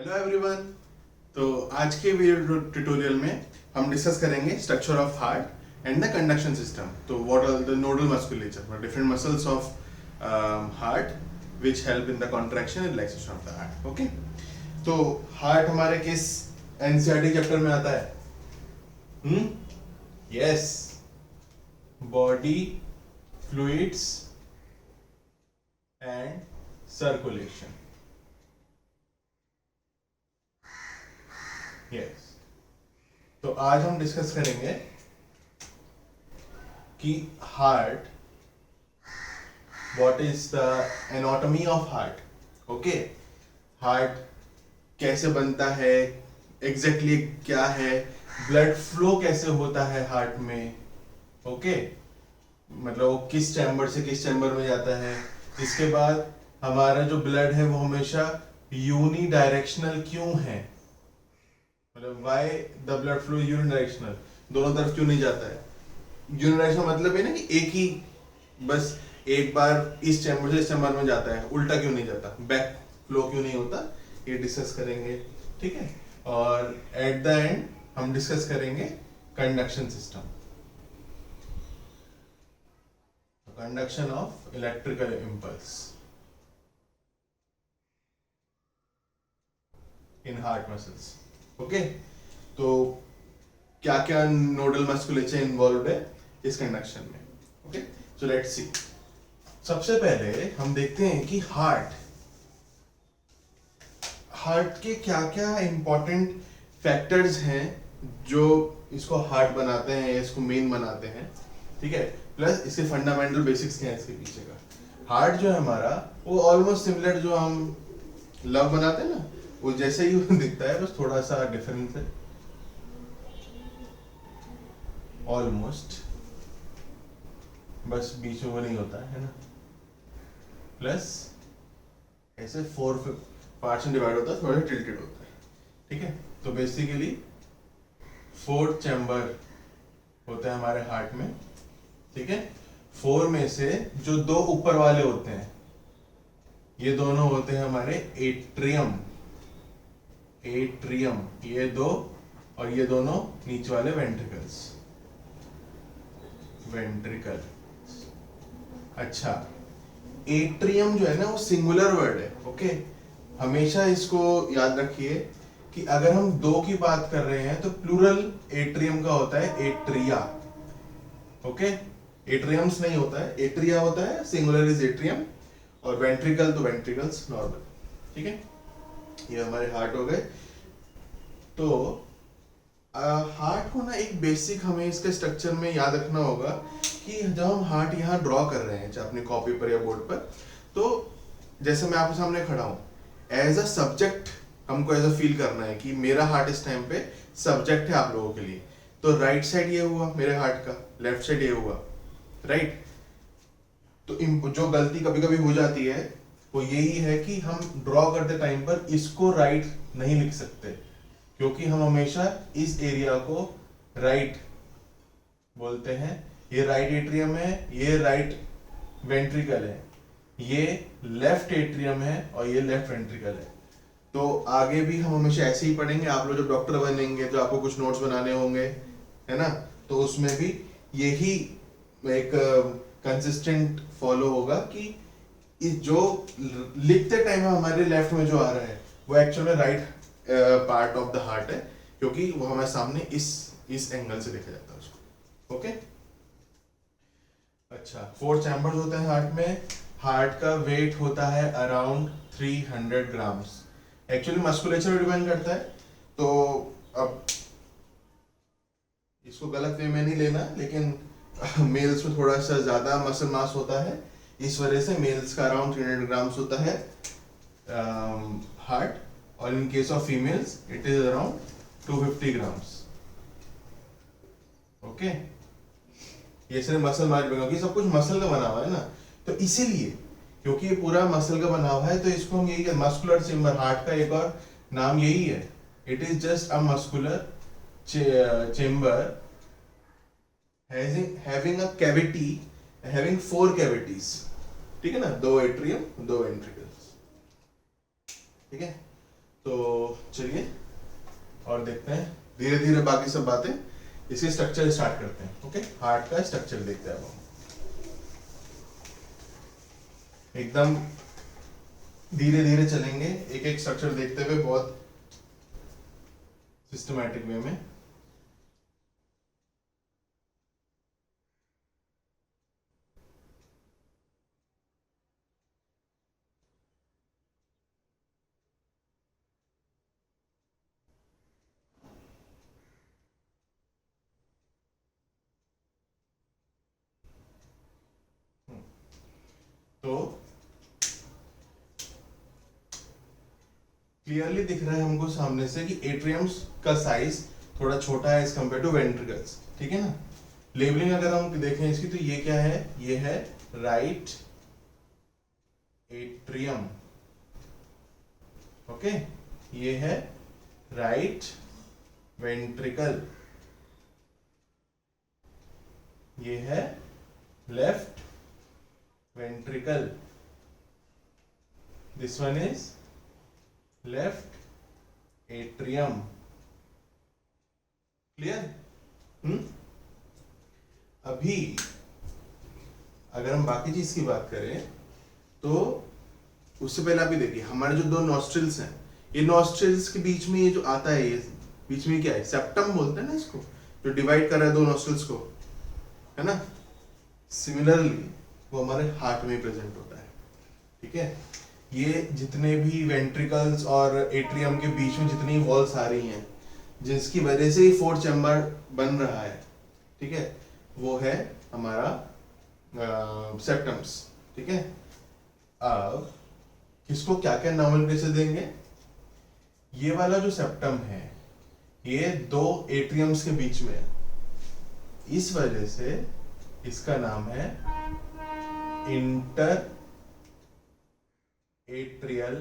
Hello everyone. तो आज के वीडियो ट्यूटोरियल में हम डिस्कस करेंगे structure of heart and the conduction system. तो what are the nodal musculature, different muscles of heart which help in the contraction and relaxation of the heart. Okay, तो heart हमारे किस NCERT chapter में आता है? Yes, body fluids and circulation. Yes, तो आज हम डिस्कस करेंगे कि heart, what is the anatomy of heart. Okay, heart कैसे बनता है, एग्जैक्टली क्या है, ब्लड फ्लो कैसे होता है हार्ट में। ओके, मतलब वो किस चैम्बर से किस चैम्बर में जाता है। इसके बाद हमारा जो ब्लड है वो हमेशा यूनी डायरेक्शनल क्यों है, मतलब why the blood flow unidirectional, दोनों तरफ क्यों नहीं जाता है। यूनिडायरेक्शनल मतलब है ना कि एक ही, बस एक बार इस चैम्बर से इस चैम्बर में जाता है, उल्टा क्यों नहीं जाता, बैक फ्लो क्यों नहीं होता, ये डिस्कस करेंगे। ठीक है, और एट द एंड हम डिस्कस करेंगे conduction system, conduction of electrical impulse in heart muscles. Okay, तो क्या क्या नोडल मस्कुलेचर इन्वॉल्व है इस कंडक्शन में। Okay, so let's see. सबसे पहले हम देखते हैं कि हार्ट के क्या क्या इंपॉर्टेंट फैक्टर्स हैं जो इसको हार्ट बनाते हैं या इसको मेन बनाते हैं। ठीक है, प्लस इसके फंडामेंटल बेसिक्स क्या है इसके पीछे का। हार्ट जो है हमारा वो ऑलमोस्ट सिमिलर जो हम लव बनाते हैं ना, वो जैसे ही दिखता है, बस थोड़ा सा डिफरेंस है, ऑलमोस्ट, बस बीच में वो नहीं होता है ना। प्लस ऐसे 4 पार्ट्स में डिवाइड होता है, थोड़ा सा टिल्टेड होता है। ठीक है, तो बेसिकली 4 चैम्बर होते हैं हमारे हार्ट में। ठीक है, 4 में से जो 2 ऊपर वाले होते हैं, ये दोनों होते हैं हमारे एट्रियम, ये 2, और ये दोनों नीचे वाले वेंट्रिकल्स। अच्छा, एट्रियम जो है ना वो सिंगुलर वर्ड है। ओके, हमेशा इसको याद रखिए कि अगर हम 2 की बात कर रहे हैं तो प्लूरल एट्रियम का होता है एट्रिया। ओके, एट्रियम्स नहीं होता है, एट्रिया होता है, सिंगुलर इज एट्रियम, और वेंट्रिकल तो वेंट्रिकल्स नॉर्मल। ठीक है, ये हमारे हार्ट हो गए। तो हार्ट को ना एक बेसिक हमें इसके स्ट्रक्चर में याद रखना होगा कि जब हम हार्ट यहाँ ड्रॉ कर रहे हैं चाहे अपनी कॉपी पर या बोर्ड पर, तो जैसे मैं आपके सामने खड़ा हूँ, एज अ सब्जेक्ट हमको ऐसा फील करना है कि मेरा हार्ट इस टाइम पे सब्जेक्ट है आप लोगों के लिए। तो राइट साइड ये हुआ मेरे हार्ट का, लेफ्ट साइड ये हुआ, राइट। तो जो गलती कभी कभी हो जाती है वो यही है कि हम ड्रॉ करते टाइम पर इसको राइट नहीं लिख सकते, क्योंकि हम हमेशा इस एरिया को राइट बोलते हैं। ये राइट एट्रियम है, ये राइट वेंट्रिकल है, ये लेफ्ट एट्रियम है और ये लेफ्ट वेंट्रिकल है। तो आगे भी हम हमेशा ऐसे ही पढ़ेंगे। आप लोग जब डॉक्टर बनेंगे तो आपको कुछ नोट्स बनाने होंगे, है ना, तो उसमें भी यही एक कंसिस्टेंट फॉलो होगा कि जो लिखते टाइम हमारे लेफ्ट में जो आ रहा है वो एक्चुअल में right part of the heart है, क्योंकि वो हमारे सामने इस एंगल से देखा जाता है उसको। ओके, अच्छा, 4 चैम्बर्स होते हैं हार्ट में। हार्ट का वेट होता है around 300 grams. Actually musculature depend करता है, तो अब इसको गलत वे में नहीं लेना, लेकिन मेल्स में थोड़ा सा ज्यादा मसल मास होता है, इस वजह से मेल्स का अराउंड 300 ग्राम्स होता है हार्ट, और इन case of females it is around 250 grams. Okay, ये सिर्फ मसल मास, क्योंकि सब कुछ मसल का बना हुआ है ना, तो इसीलिए क्योंकि ये पूरा मसल का बना हुआ है तो इसको हम यही मस्कुलर चेम्बर, हार्ट का एक और नाम यही है, it is just a muscular chamber having a cavity, having 4 cavities। ठीक है ना, 2 एट्रियम 2 वेंट्रिकल्स। ठीक है, तो चलिए और देखते हैं धीरे धीरे बाकी सब बातें, इसके स्ट्रक्चर स्टार्ट करते हैं। ओके, हार्ट का स्ट्रक्चर देखते हैं अब हम एकदम धीरे धीरे चलेंगे, एक एक स्ट्रक्चर देखते हुए बहुत सिस्टमैटिक वे में। तो क्लियरली दिख रहा है हमको सामने से कि एट्रियम्स का साइज थोड़ा छोटा है एज कंपेयर टू वेंट्रिकल्स, ठीक है ना। लेबलिंग अगर हम देखें इसकी, तो ये क्या है, ये है राइट एट्रियम, ओके, ये है राइट वेंट्रिकल, ये है left ventricle, this one is left atrium, clear? अभी अगर हम बाकी चीज की बात करें तो उससे पहले आप ये देखिए हमारे जो दो नॉस्ट्रिल्स हैं, ये नॉस्ट्रिल्स के बीच में ये जो आता है, ये बीच में क्या है, सेप्टम बोलते हैं ना इसको, जो डिवाइड कर रहा है दो नॉस्ट्रिल्स को, है ना। सिमिलरली वो हमारे हार्ट में प्रेजेंट होता है, ठीक है। ये जितने भी वेंट्रिकल्स और एट्रियम के बीच में जितनी वॉल्स आ रही हैं, जिसकी वजह से ये फोर्थ चैम्बर बन रहा है, ठीक है, वो है हमारा सेप्टम्स, ठीक है। अब किसको क्या क्या नॉमेनक्लेचर देंगे, ये वाला जो सेप्टम है ये दो एट्रियम्स के बीच में है, इस वजह से इसका नाम है इंटर एट्रियल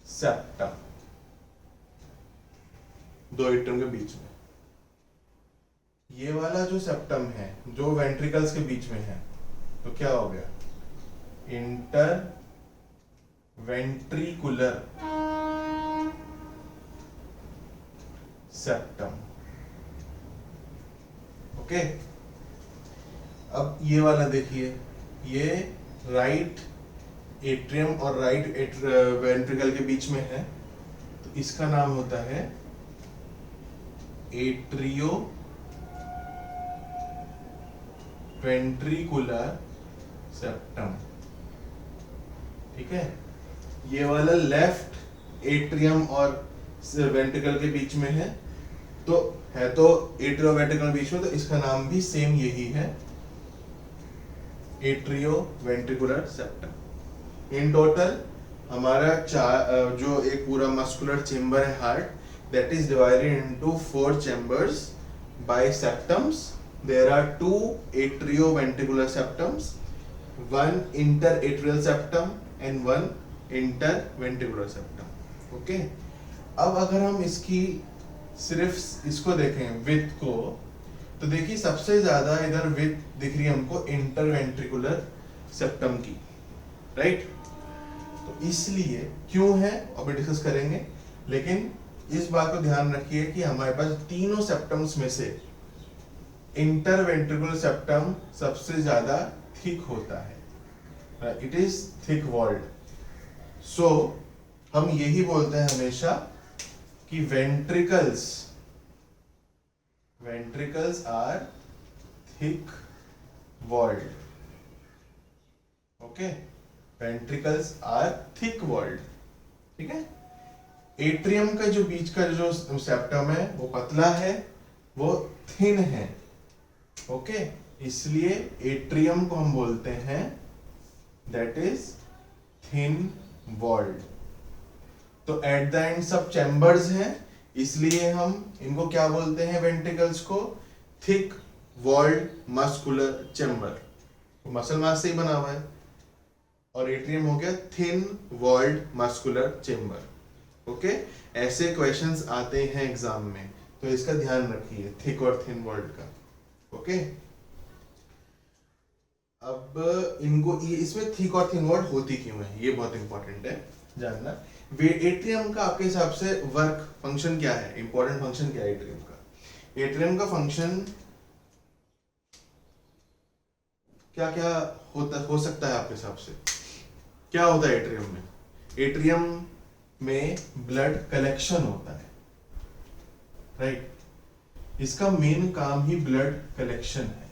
सेप्टम, दो एट्रियम के बीच में। ये वाला जो सेप्टम है जो वेंट्रिकल्स के बीच में है, तो क्या हो गया, इंटर वेंट्रिकुलर सेप्टम, ओके। अब ये वाला देखिए, ये राइट एट्रियम और राइट वेंट्रिकल के बीच में है, तो इसका नाम होता है एट्रियो वेंट्रिकुलर सेप्टम, ठीक है। ये वाला लेफ्ट एट्रियम और वेंट्रिकल के बीच में है, तो एट्रियो वेंट्रिकल के बीच में, तो इसका नाम भी सेम यही है, atrioventricular septum. In total हमारा जो एक पूरा मस्कुलर चेम्बर है heart, that is divided into 4 chambers by septums. There are 2 atrioventricular septums, 1 interatrial septum and 1 interventricular septum, okay. अब अगर हम इसकी सिर्फ इसको देखें विथ को, तो देखिए सबसे ज्यादा इधर विथ दिख रही है हमको इंटरवेंट्रिकुलर सेप्टम की, राइट। तो इसलिए क्यों है अब डिस्कस करेंगे, लेकिन इस बात को ध्यान रखिए कि हमारे पास तीनों सेप्टम्स में से इंटरवेंट्रिकुलर सेप्टम सबसे ज्यादा थिक होता है, it is thick walled. So हम यही बोलते हैं हमेशा कि ventricles are thick walled, okay, ventricles are thick walled, ठीक है। एट्रियम का जो बीच का जो सेप्टम है वो पतला है, वो थिन है, ओके, इसलिए एट्रियम को हम बोलते हैं दैट इज थिन वॉल्ड। तो एट द एंड सब चैम्बर्स हैं, इसलिए हम इनको क्या बोलते हैं, वेंट्रिकल्स को thick walled muscular chamber, muscle mass से ही बना हुआ है, और एट्रियम हो गया thin walled muscular chamber, okay. ऐसे क्वेश्चंस आते हैं एग्जाम में, तो इसका ध्यान रखिए, थिक और थिन वॉल्ड का, ओके। अब इनको ये इसमें थिक और थिन वॉल होती क्यों है, ये बहुत इंपॉर्टेंट है जानना। वे एट्रियम का आपके हिसाब से वर्क फंक्शन क्या है, इंपॉर्टेंट फंक्शन क्या है एट्रियम का? एट्रियम का फंक्शन क्या क्या हो सकता है आपके हिसाब से? क्या होता है एट्रियम में? एट्रियम में ब्लड कलेक्शन होता है, राइट? इसका मेन काम ही ब्लड कलेक्शन है,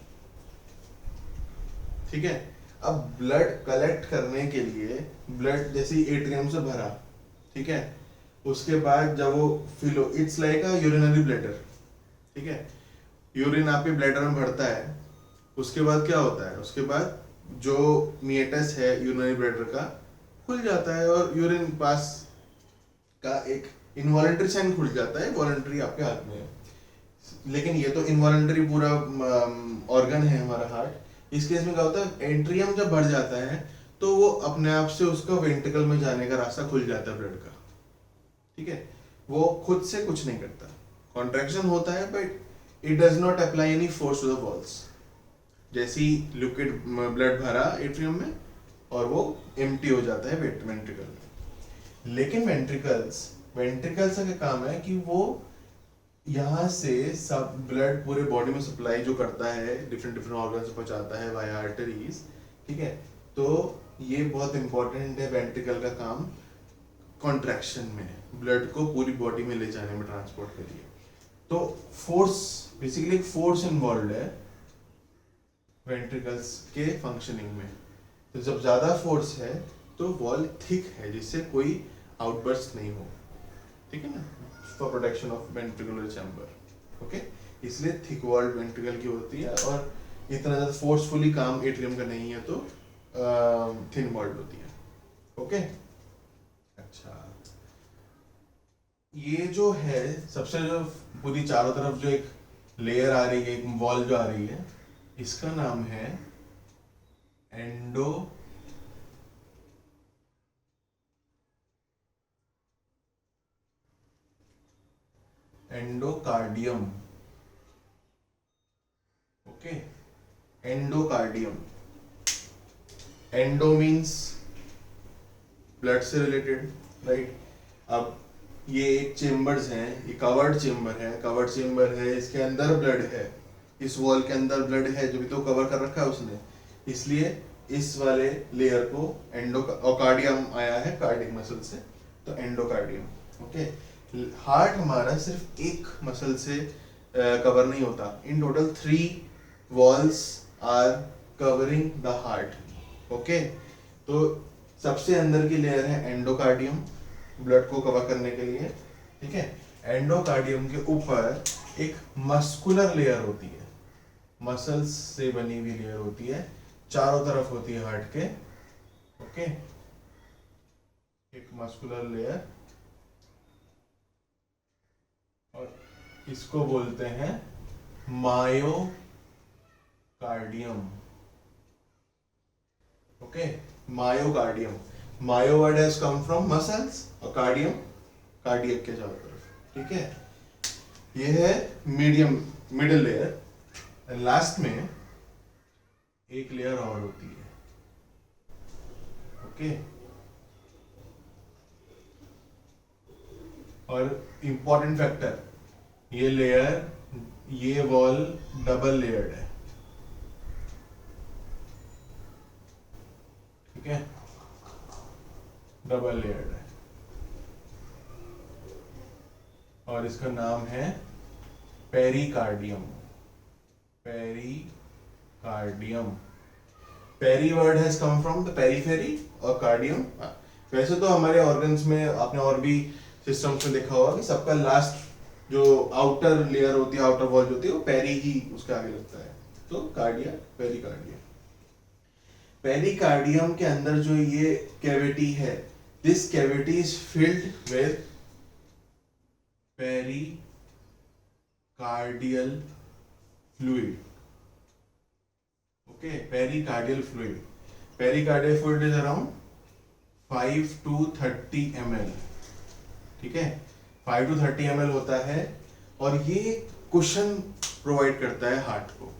ठीक है। अब ब्लड कलेक्ट करने के लिए ब्लड जैसे एट्रियम से भरा, ठीक है, उसके बाद जब वो फिल हो, it's like a urinary bladder, ठीक है। यूरिन आपके ब्लैडर में भरता है, उसके बाद क्या होता है, उसके बाद जो मिएटस है यूरिनरी ब्लैडर का खुल जाता है और यूरिन पास का एक इनवॉलंटरी साइन खुल जाता है, वॉलंटरी आपके हाथ में है। लेकिन ये तो इनवॉलंटरी पूरा ऑर्गन है हमारा हार्ट। इस केस में क्या होता है, एट्रियम जब भर जाता है तो वो अपने आप से उसका वेंट्रिकल में जाने का रास्ता खुल जाता है ब्लड का, ठीक है। वो खुद से कुछ नहीं करता, कॉन्ट्रैक्शन होता है but it does not apply any force to the walls. जैसी लिक्विड ब्लड भरा एट्रियम में और वो एम्प्टी हो जाता है वेंट्रिकल में। लेकिन वेंट्रिकल्स का काम है कि वो यहाँ से सब ब्लड पूरे बॉडी में सप्लाई जो करता है, डिफरेंट डिफरेंट ऑर्गन से पहुंचाता है वाया आर्टरीज, ठीक है। तो ये बहुत इंपॉर्टेंट है वेंट्रिकल का काम कॉन्ट्रैक्शन में, ब्लड को पूरी बॉडी में ले जाने में, ट्रांसपोर्ट के लिए। तो फोर्स, बेसिकली फोर्स इन्वॉल्व है वेंट्रिकल्स के फंक्शनिंग में। तो जब ज्यादा फोर्स है तो वॉल थिक है जिससे कोई आउटबर्स्ट नहीं हो, ठीक है ना, for protection of ventricular chamber, okay. इसलिए थिक वॉल्ड वेंट्रिकल की होती है और इतना ज्यादा फोर्सफुली काम एट्रियम का नहीं है तो थिन वॉल्ड होती है, ओके। अच्छा, ये जो है सबसे जो पूरी चारों तरफ जो एक लेयर आ रही है, एक वॉल जो आ रही है, इसका नाम है endocardium, okay. Endocardium, endo means blood से रिलेटेड, राइट। अब ये एक चेम्बर्स हैं, ये कवर्ड चेम्बर है, इसके अंदर ब्लड है, इस वॉल के अंदर ब्लड है, जो भी तो कवर कर रखा है उसने, इसलिए इस वाले लेयर को एंडोकार्डियम आया है कार्डियक मसल से, तो एंडोकार्डियम, ओके। हार्ट हमारा सिर्फ एक मसल से कवर नहीं होता, in total 3 walls are covering the heart, okay. तो सबसे अंदर की लेयर है एंडोकार्डियम, ब्लड को कवर करने के लिए, ठीक है। एंडोकार्डियम के ऊपर एक मस्कुलर लेयर होती है, मसल्स से बनी हुई लेयर होती है, चारों तरफ होती है हार्ट के, ओके। एक मस्कुलर लेयर, और इसको बोलते हैं myocardium, okay. Myocardium, myo word has come from muscles और कार्डियम कार्डियक के चारों तरफ, ठीक है। ये है मिडिल लेयर, लास्ट में एक लेयर और होती है, ओके। और इंपॉर्टेंट फैक्टर, ये लेयर, ये वॉल डबल लेयर्ड है, ठीक है, डबल लेयर्ड है, और इसका नाम है pericardium. Pericardium, peri word has come from the periphery और कार्डियम। वैसे तो हमारे ऑर्गन्स में आपने और भी सिस्टम्स में देखा होगा कि सबका लास्ट जो आउटर लेयर होती है, आउटर वॉल होती है, वो पेरी ही उसके आगे लगता है, तो कार्डिया, पेरिकार्डियम। पेरिकार्डियम के अंदर जो ये कैविटी है, this cavity is filled with pericardial fluid, okay. Pericardial fluid, pericardial fluid is around 5 to 30 ml, ठीक है, 5 to 30 ml होता है, और ये कुशन प्रोवाइड करता है हार्ट को।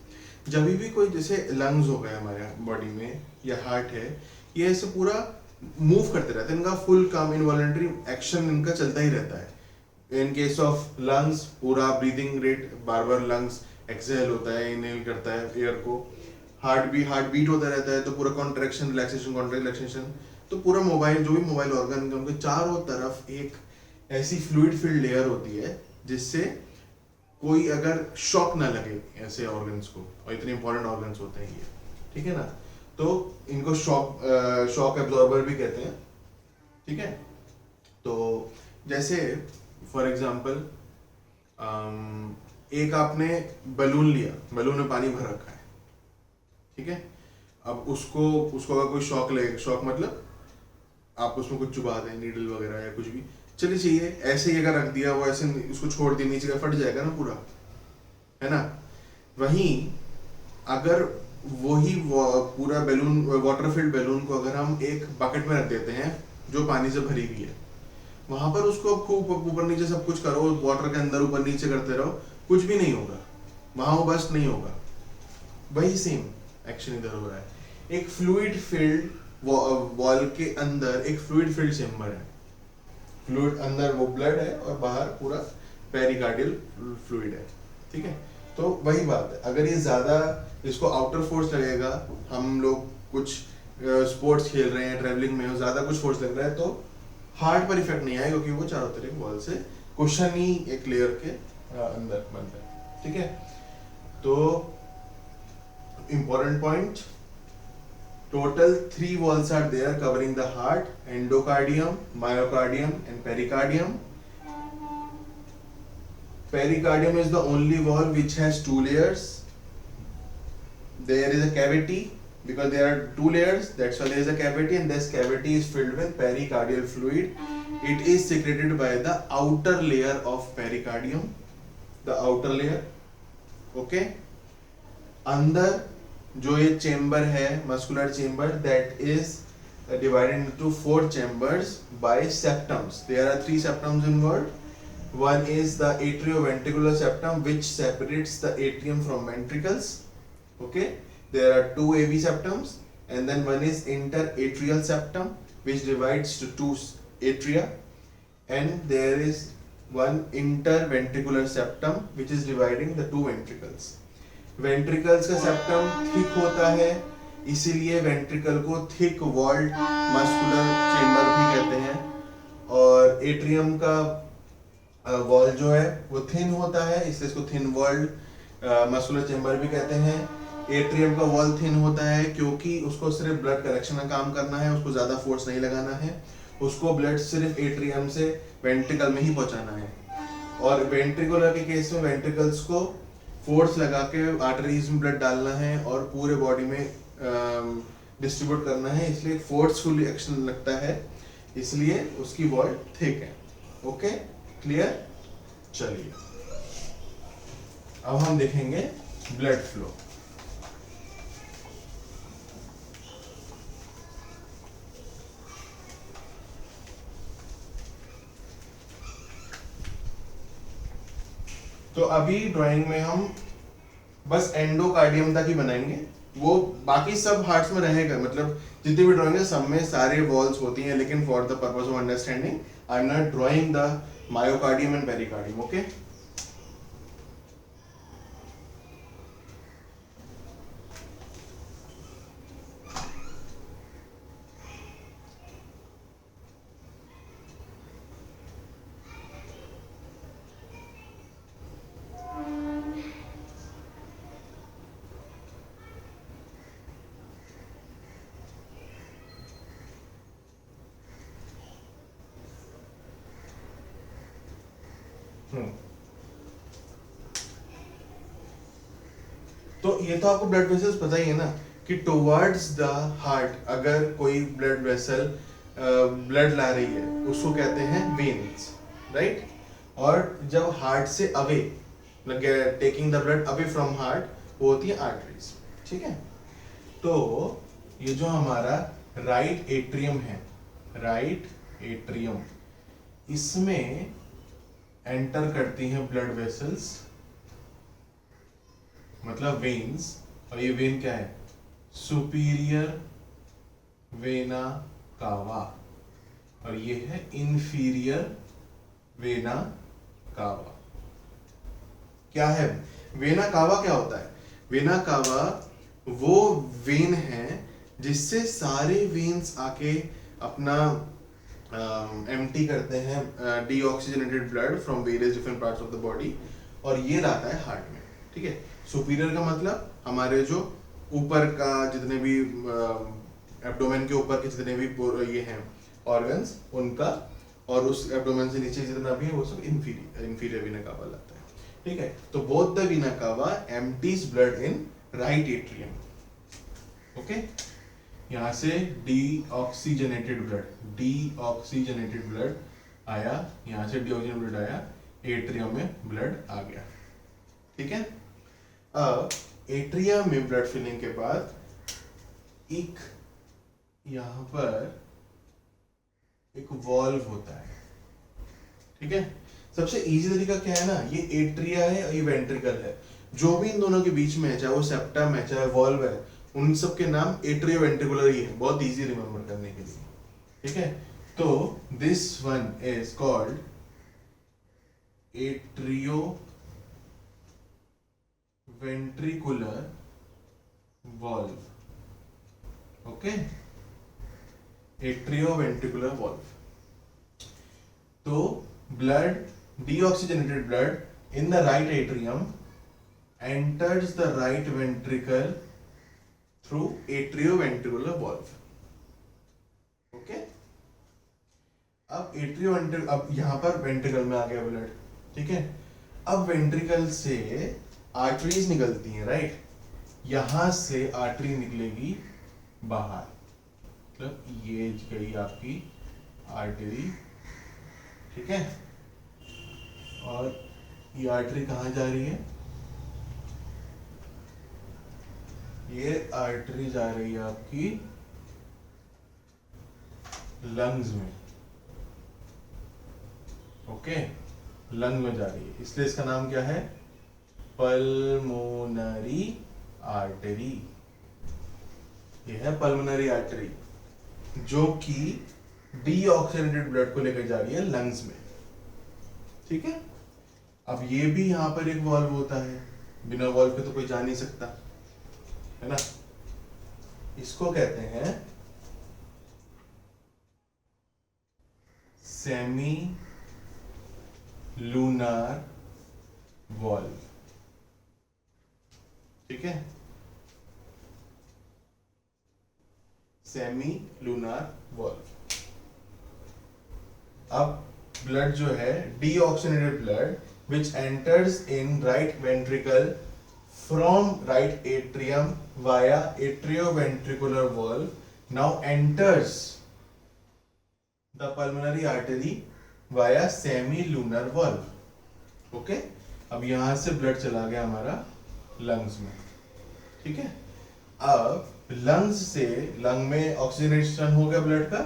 जब भी कोई जैसे लंग्स हो गए हमारे बॉडी में या हार्ट है, ये ऐसे पूरा मूव करते रहते हैं, इनका फुल काम इनवॉलंटरी एक्शन इनका चलता ही रहता है। इन केस ऑफ लंग्स पूरा ब्रीदिंग रेट, बार बार लंग्स एक्सहेल होता है, इनहेल करता है एयर को। हार्ट बीट होता रहता है, तो पूरा कॉन्ट्रैक्शन रिलैक्सेशन कॉन्ट्रैक्ट रिलैक्सेशन। तो पूरा मोबाइल, जो भी मोबाइल ऑर्गन के उनके चारों तरफ एक ऐसी फ्लूइड फील्ड लेयर होती है जिससे कोई अगर शॉक ना लगे ऐसे ऑर्गन्स को, और इतने इंपॉर्टेंट ऑर्गन्स होते हैं ये, ठीक है ना। तो इनको शॉक एब्जॉर्बर भी कहते हैं, ठीक है। तो जैसे फॉर एग्जांपल एक आपने बलून लिया, बलून में पानी भर रखा है, ठीक है। अब उसको अगर कोई शॉक लगे, शॉक मतलब आप उसमें कुछ चुबा दें, नीडल वगैरह या कुछ भी, चलिए चाहिए ऐसे ही अगर रख दिया, वो ऐसे उसको छोड़ दिया, नीचे का फट जाएगा ना पूरा, है ना। वहीं अगर वही पूरा बैलून, वाटर फिल्ड बैलून को अगर हम एक बकेट में रख देते हैं जो पानी से भरी हुई है, वहां पर उसको खूब ऊपर नीचे सब कुछ करो, वाटर के अंदर ऊपर नीचे करते रहो, कुछ भी नहीं होगा, वहां वो बस्ट नहीं होगा। वही सेम एक्शन इधर हो रहा है। एक फ्लूइड फील्ड वॉल के अंदर एक फ्लूइड फील्ड चेंबर है, फ्लूइड अंदर वो ब्लड है और बाहर पूरा पेरिकार्डियल फ्लूइड है, ठीक है। तो वही बात है, अगर ये ज्यादा इसको आउटर फोर्स लगेगा, हम लोग कुछ स्पोर्ट्स खेल रहे हैं, ट्रैवलिंग में ज्यादा कुछ फोर्स लग रहा है, तो हार्ट पर इफेक्ट नहीं आएगा, क्योंकि वो चारों तरफ वॉल से कुशन ही एक लेयर के अंदर बनता है, ठीक है। तो important point, total 3 walls are there covering the heart: endocardium, myocardium and pericardium. Pericardium is the only wall which has 2 layers. There is a cavity, because there are 2 layers, that's why there is a cavity, and this cavity is filled with pericardial fluid. It is secreted by the outer layer of pericardium, the outer layer, okay. अंदर जो ये chamber है, muscular chamber, that is divided into 4 chambers by septums. There are 3 septums involved. One is the atrioventricular septum, which separates the atrium from ventricles, okay. There are 2 AV septums, and then one is interatrial septum, which divides to 2 atria, and there is one interventricular septum, which is dividing the 2 ventricles. Ventricles का septum thick होता है, इसीलिए ventricle को thick walled muscular chamber भी कहते हैं, और atrium का वॉल जो है वो थिन होता है, इसलिए इसको थिन वॉल्ड मस्कुलर चेम्बर भी कहते हैं। एट्रियम का वॉल थिन होता है क्योंकि उसको सिर्फ ब्लड कलेक्शन का काम करना है, उसको ज्यादा फोर्स नहीं लगाना है, उसको ब्लड सिर्फ एट्रियम से वेंट्रिकल में ही पहुंचाना है। और वेंट्रिकुलर के केस में वेंट्रिकल्स को फोर्स लगा के आर्टरीज में ब्लड डालना है और पूरे बॉडी में डिस्ट्रीब्यूट करना है, इसलिए फोर्सफुल एक्शन लगता है, इसलिए उसकी वॉल थिक है, ओके, क्लियर। चलिए अब हम देखेंगे ब्लड फ्लो। तो अभी ड्राइंग में हम बस एंडोकार्डियम तक ही बनाएंगे, वो बाकी सब हार्ट्स में रहेगा, मतलब जितनी भी ड्राइंग है सब में सारे वॉल्स होती हैं, लेकिन for the purpose of understanding I am not drawing the myocardium and pericardium, okay. तो ये तो आपको ब्लड वेसल्स पता ही है ना, कि टुवर्ड्स द हार्ट अगर कोई ब्लड वेसल ब्लड ला रही है उसको कहते हैं वेन्स, राइट। और जब हार्ट से away, taking the blood away from heart, वो होती है आर्टरीज, ठीक है। तो ये जो हमारा राइट एट्रियम है, राइट एट्रियम, इसमें एंटर करती हैं ब्लड वेसल्स, मतलब वेन्स, और ये वेन क्या है? सुपीरियर वेना कावा, और ये है इंफीरियर वेना कावा। क्या है वेना कावा? क्या होता है वेना कावा? वो वेन है जिससे सारे वेन्स आके अपना एम्प्टी करते हैं deoxygenated blood from various different parts of the body, और ये रहता है हार्ट में। ठीक है, सुपीरियर का मतलब हमारे जो ऊपर का जितने भी एब्डोमेन के ऊपर के जितने भी ये हैं ऑर्गन्स उनका, और उस एब्डोमेन से नीचे जितना भी है वो सब इंफीरियर वीना कावा लगता है। ठीक है, तो बोथ द वीना कावा empties blood in right atrium. Okay, यहाँ से डीऑक्सीजनेटेड ब्लड आया, यहाँ से डीऑक्सीजनेटेड ब्लड आया, एट्रियम में ब्लड आ गया। ठीक है, अब एट्रियम में ब्लड फिलिंग के बाद एक यहाँ पर एक वॉल्व होता है। ठीक है, सबसे इजी तरीका क्या है ना, ये एट्रिया है और ये वेंट्रिकल है, जो भी इन दोनों के बीच में है, चाहे वो सेप्टम है चाहे वॉल्व है, उन सब के नाम एट्रियो वेंट्रिकुलर ही है, बहुत इजी रिमेम्बर करने के लिए। ठीक है, तो this one is called atrio ventricular valve. Okay, atrio ventricular valve. तो blood, deoxygenated blood in the right atrium enters the right ventricle through atrioventricular valve. Okay? अब यहां पर वेंट्रिकल में आ गया ब्लड। ठीक है, अब वेंट्रिकल से आर्टरीज निकलती हैं, राइट? यहां से आर्टरी निकलेगी बाहर, मतलब ये गई आपकी आर्टरी। ठीक है, और ये आर्टरी कहाँ जा रही है? ये आर्टरी जा रही है आपकी लंग्स में। ओके, लंग में जा रही है, इसलिए इसका नाम क्या है? Pulmonary artery. ये है पल्मोनरी आर्टरी, जो कि डीऑक्सीजनेटेड ब्लड को लेकर जा रही है लंग्स में। ठीक है, अब ये भी यहां पर एक वॉल्व होता है, बिना वॉल्व के तो कोई जा नहीं सकता, है ना? इसको कहते हैं सेमी लूनार वॉल्व। ठीक है, सेमी लूनार वॉल्व। अब ब्लड जो है deoxygenated blood which enters in right ventricle from right atrium via atrioventricular valve now enters the pulmonary artery via semilunar valve. Okay, अब यहां से ब्लड चला गया हमारा लंग्स में। ठीक है, अब लंग्स से, लंग में ऑक्सीजनेशन हो गया ब्लड का,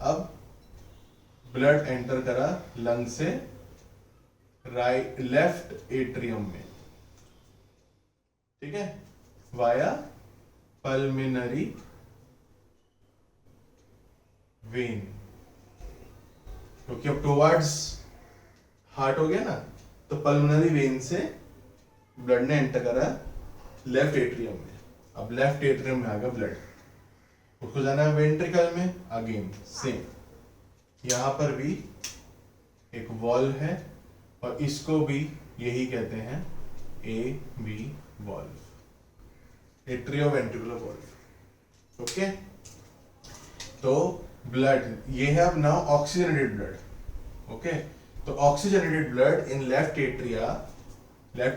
अब ब्लड एंटर करा लंग से राइट लेफ्ट एट्रियम में। ठीक है, वाया पल्मिनरी वेन, क्योंकि अब टुवर्ड्स हार्ट हो गया ना, तो पल्मिनरी वेन से ब्लड ने एंटर करा लेफ्ट एट्रियम में। अब लेफ्ट एट्रियम में आ गया ब्लड, उसको जाना है वेंट्रिकल में, अगेन सेम। यहां पर भी एक वॉल्व है, और इसको भी यही कहते हैं A B valve, atrioventricular valve. Okay, तो ब्लड ये है अब नाउ ऑक्सीजनेटेड ब्लड। ओके, तो oxygenated blood in left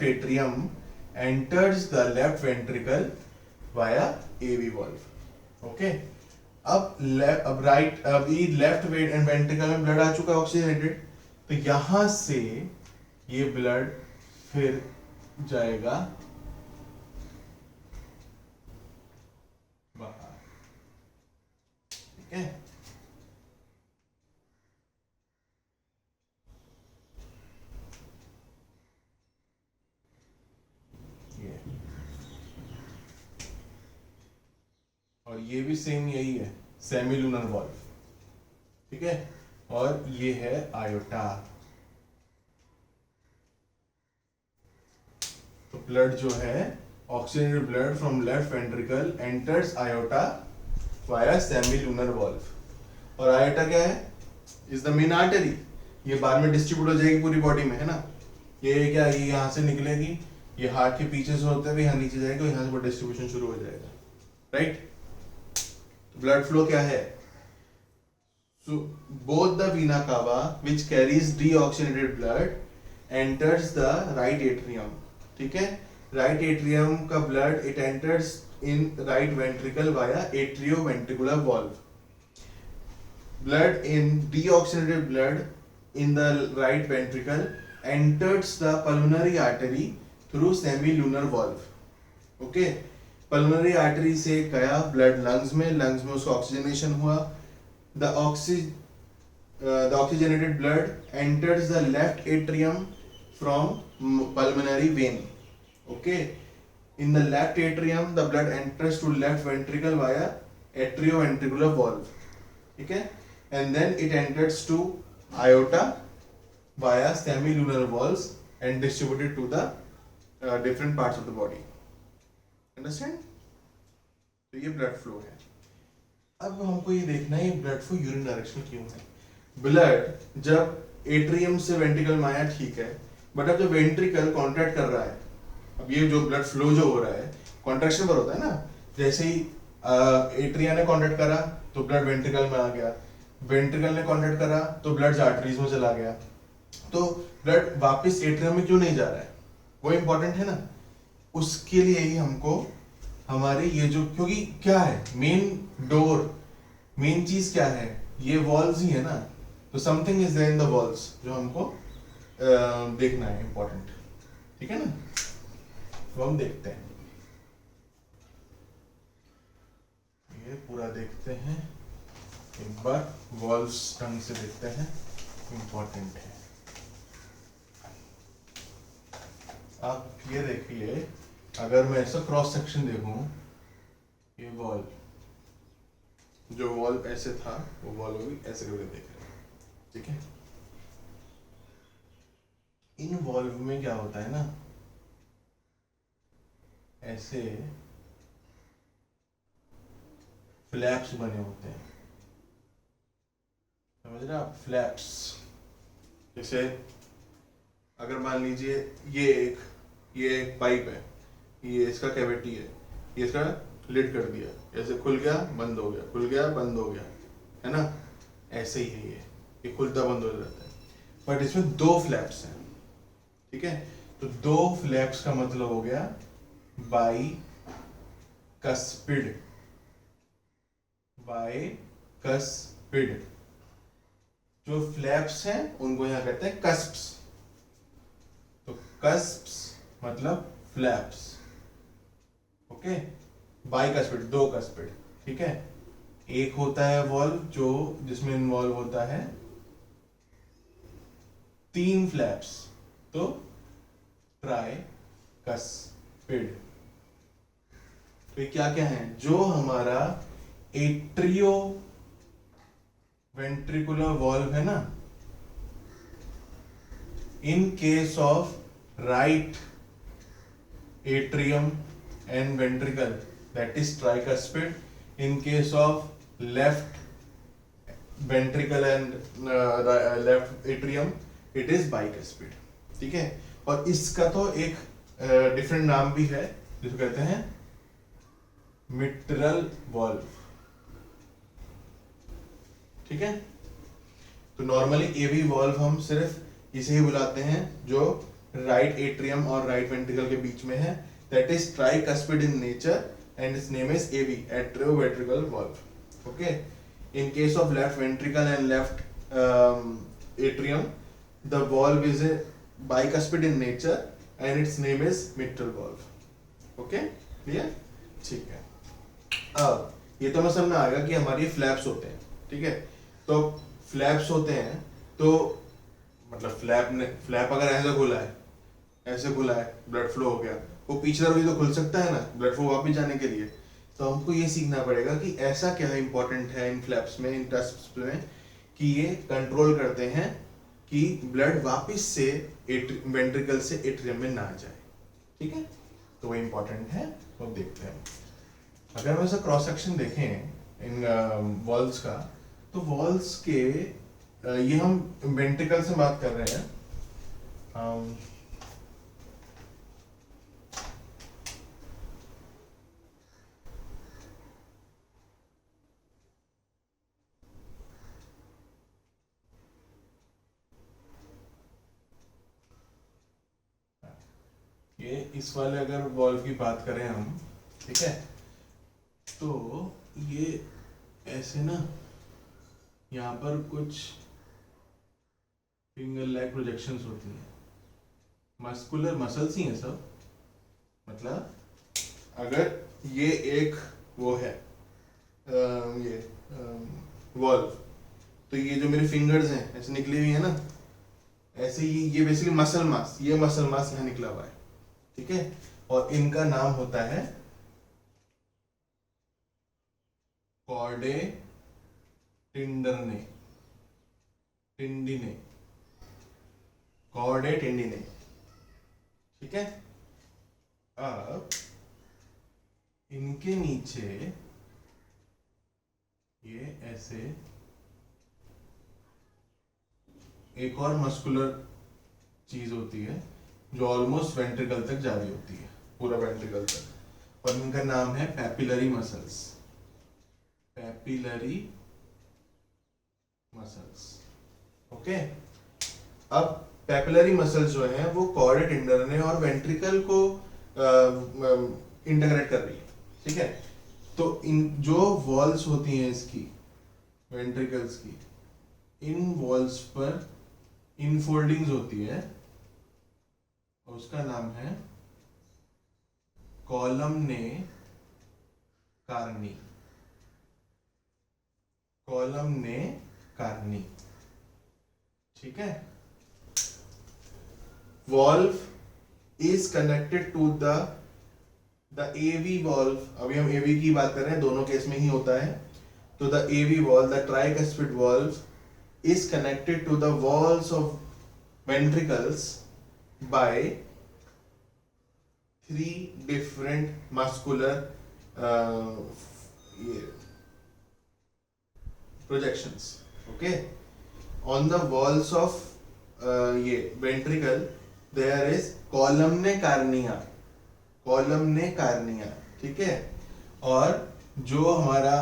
atrium enters the left ventricle via AV valve. Okay, अब राइट, अब ये लेफ्ट वेंट्रिकल में ब्लड आ चुका है ऑक्सीजनेटेड, तो यहां से ये ब्लड फिर जाएगा बाहर। ठीक है, ये ये भी सेम यही है, सेमी लूनर वॉल्व, ठीक है। और ये है आयोटा। तो ब्लड जो है, oxygenated blood from left ventricle enters iota via semilunar valve. और आयोटा क्या है? Is the main artery. ये बाद में डिस्ट्रीब्यूट हो जाएगी पूरी बॉडी में, है ना। ये क्या, ये यहाँ से निकलेगी, ये हार्ट के पीछे से होते हुए यहाँ नीचे जाएगा, यहाँ से डिस्ट्रीब्यूशन शुरू हो जाएगा, राइट। ब्लड फ्लो क्या है? So both the vena cava which carries deoxygenated blood enters the right atrium, ठीक है। right atrium का blood it enters in right ventricle via atrioventricular valve. Blood in deoxygenated blood in the right ventricle enters the pulmonary artery through semilunar valve. Okay, pulmonary artery से गया blood lungs में उसका oxygenation हुआ. The oxygenated blood enters the left atrium from pulmonary vein. Okay, in the left atrium the blood enters to left ventricle via atrioventricular valve. ठीक है, and then it enters to aorta via semilunar valves and distributed to the different parts of the body. Understand? तो ये blood flow है। अब हमको ये देखना है ब्लड फ्लो यूरिन डायरेक्शन क्यों है। ब्लड जब एट्रियम से वेंट्रिकल में आया, ठीक है, बट अब जब वेंट्रिकल कॉन्ट्रैक्ट कर रहा है, अब ये जो ब्लड फ्लो जो हो रहा है कॉन्ट्रैक्शन पर होता है ना। जैसे ही एट्रिया ने कॉन्ट्रैक्ट करा तो ब्लड वेंट्रिकल में आ गया, वेंट्रिकल ने कॉन्ट्रैक्ट करा तो ब्लड आर्टरीज में चला गया। तो ब्लड वापस एट्रियम में क्यों नहीं जा रहा है, वो इंपॉर्टेंट है ना। उसके लिए ही हमको हमारे ये जो, क्योंकि क्या है मेन डोर, मेन चीज क्या है, ये वॉल्स ही है ना। तो something is there in the walls जो हमको देखना है, इंपॉर्टेंट, ठीक है ना। तो हम देखते हैं, ये पूरा देखते हैं एक बार, वॉल्स ढंग से देखते हैं, इंपॉर्टेंट है। आप ये देखिए, अगर मैं ऐसा क्रॉस सेक्शन देखूं, ये वॉल, जो वॉल ऐसे था वो वॉल होगी ऐसे करके देख रहे हैं, ठीक है। इन वॉल्व में क्या होता है ना, ऐसे फ्लैप्स बने होते हैं, समझ रहे आप, फ्लैप्स। जैसे अगर मान लीजिए ये एक पाइप है, ये इसका कैविटी है, ये इसका लिड कर दिया, ऐसे खुल गया बंद हो गया, खुल गया बंद हो गया, है ना। ऐसे ही है ये खुलता बंद हो जाता है, बट इसमें दो फ्लैप्स हैं, ठीक है। तो दो फ्लैप्स का मतलब हो गया बाइकस्पिड, बाइकस्पिड। जो फ्लैप्स हैं उनको यहां कहते हैं कस्प्स। तो कस्प्स मतलब फ्लैप्स, ओके। बाइकस्पिड, दो कस्पिड, ठीक है। एक होता है वॉल्व जो जिसमें इन्वॉल्व होता है 3 फ्लैप्स, तो ट्राइकस्पिड। तो ये क्या क्या है, जो हमारा एट्रियो वेंट्रिकुलर वॉल्व है ना, इन case of right atrium and ventricle, that is tricuspid. In case of left ventricle and left atrium, it is bicuspid, ठीक है। और इसका तो एक डिफरेंट नाम भी है जिसको कहते हैं मिट्रल वॉल्व, ठीक है। तो नॉर्मली एवी वॉल्व हम सिर्फ इसे ही बुलाते हैं जो राइट एट्रियम और राइट वेंट्रिकल के बीच में है, that is tricuspid in nature and its name is AV, atrioventricular valve, okay. In case of left ventricle and left atrium the valve is a bicuspid in nature and its name is mitral valve, okay, clear, ठीक है। अब ये तो मैं समझ में आएगा कि हमारी फ्लैप्स होते हैं, ठीक है। तो फ्लैप्स होते हैं तो मतलब फ्लैप अगर ऐसे खुला है, ऐसे खुला है, ब्लड फ्लो हो गया, वो पीछे तरफ भी तो खुल सकता है ना ब्लड फ्लो वापस जाने के लिए। तो हमको ये सीखना पड़ेगा कि ऐसा क्या है इंपॉर्टेंट है इन फ्लैप्स में, इन टस्प्स में, कि ये कंट्रोल करते हैं कि ब्लड वापस से वेंट्रिकल से एट्रियम में ना जाए। ठीक है, तो वो इंपॉर्टेंट है, तो देखते हैं। अगर हम ऐसा क्रॉस सेक्शन देखें इन वॉल्स का, तो वॉल्स के ये हम वेंट्रिकल से बात कर रहे हैं। ये इस वाले अगर वॉल्व की बात करें हम, ठीक है, तो ये ऐसे ना, यहाँ पर कुछ फिंगर लैग प्रोजेक्शंस होती हैं, मस्कुलर मसल्स ही हैं सब। मतलब अगर ये एक वो है ये वॉल्व, तो ये जो मेरे फिंगर्स हैं ऐसे निकली हुई है ना, ऐसे ही ये बेसिकली मसल मास, ये मसल मास यहाँ निकला हुआ है। ठीक है, और इनका नाम होता है कॉर्डे टेंडरने, टेंडिने, कॉर्डे टेंडिने। ठीक है, अब इनके नीचे ये ऐसे एक और मस्कुलर चीज होती है जो ऑलमोस्ट वेंट्रिकल तक जा रही होती है, पूरा वेंट्रिकल तक, और इनका नाम है papillary muscles, papillary muscles. Okay, अब पैपिलरी मसल्स जो हैं वो कॉर्डे टेंडरने और वेंट्रिकल को इंटीग्रेट कर रही है। ठीक है, तो इन जो वॉल्स होती हैं इसकी वेंट्रिकल्स की, इन वॉल्स पर इनफोल्डिंग्स होती है, और उसका नाम है कॉलमने कार्नी, कॉलमने कार्नी। ठीक है, valve is connected to the AV valve. अभी हम एवी की बात कर रहे हैं, दोनों केस में ही होता है। तो the AV valve, the tricuspid valve is connected to the walls of ventricles by 3 different muscular projections. Okay, on the walls of ventricle there is columnae carnea, columnae carnea। ठीक है, और जो हमारा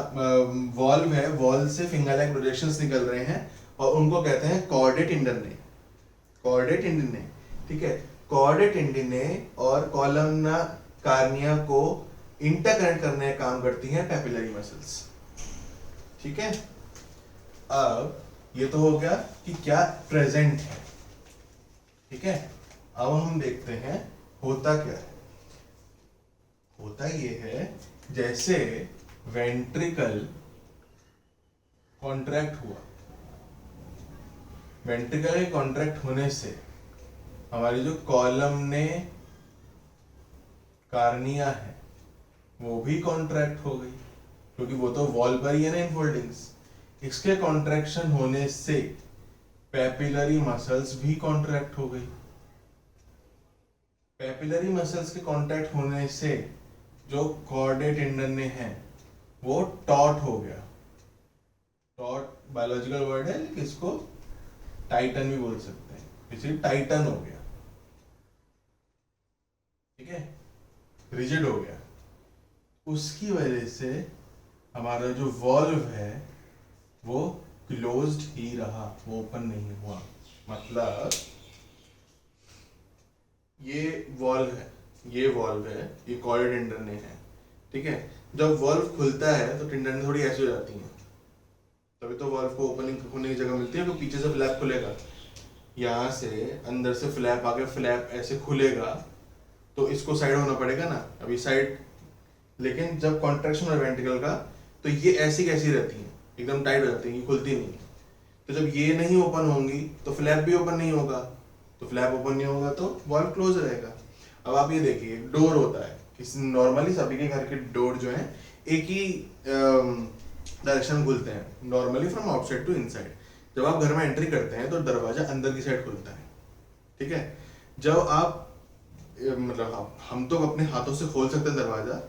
वॉल्व है, वॉल से finger like projections निकल रहे हैं, और उनको कहते हैं कॉर्डे टेंडरने, कॉर्डे टेंडरने। ठीक है, कॉर्डे टेंडरने और कॉलमना कार्निया को इंटरकनेक्ट करने का काम करती हैं पैपिलरी मसल्स। ठीक है, अब ये तो हो गया कि क्या प्रेजेंट है। ठीक है, अब हम देखते हैं होता क्या है। होता ये है, जैसे वेंट्रिकल कॉन्ट्रैक्ट हुआ, वेंट्रिकल के कॉन्ट्रैक्ट होने से हमारी जो कॉलमने कार्निया है वो भी कॉन्ट्रैक्ट हो गई, क्योंकि वो तो वॉल पर ही है ना इनफोल्डिंग्स। इसके कॉन्ट्रैक्शन होने से पैपिलरी मसल्स भी कॉन्ट्रैक्ट हो गई। पैपिलरी मसल्स के कॉन्ट्रैक्ट होने से जो कॉर्डे टेंडरने है वो टॉट हो गया। टॉट बायोलॉजिकल वर्ड है, लेकिन इसको टाइटन भी बोल सकते हैं, इसलिए टाइटन हो गया। ठीक है, रिजिड हो गया। उसकी वजह से हमारा जो वॉल्व है वो क्लोज्ड ही रहा, वो ओपन नहीं हुआ। मतलब ये वॉल्व है, ये वॉल्व है, ये कॉर्डे टेंडरने है। ठीक है, जब वॉल्व खुलता है तो टेंडरने थोड़ी ऐसी हो जाती है, तभी तो वॉल्व को ओपनिंग होने की जगह मिलती है। तो पीछे से फ्लैप खुलेगा, यहाँ से अंदर से फ्लैप आके फ्लैप ऐसे खुलेगा, तो इसको साइड होना पड़ेगा ना, अभी साइड। लेकिन जब कॉन्ट्रैक्शन हो वेंट्रिकल का, तो ये ऐसी कैसी रहती है, एकदम टाइट हो जाती है, ये खुलती नहीं है। तो जब ये नहीं ओपन होंगी तो फ्लैप भी ओपन नहीं होगा, तो फ्लैप ओपन नहीं होगा तो वॉल्व क्लोज रहेगा। अब आप ये देखिए, डोर होता है, किसी नॉर्मली सभी के घर के डोर जो है एक ही डायरेक्शन खुलते हैं normally from outside to inside. जब आप घर में एंट्री करते हैं तो दरवाजा अंदर की साइड खुलता है, ठीक है। जब आप मतलब हम तो अपने हाथों से खोल सकते हैं दरवाजा,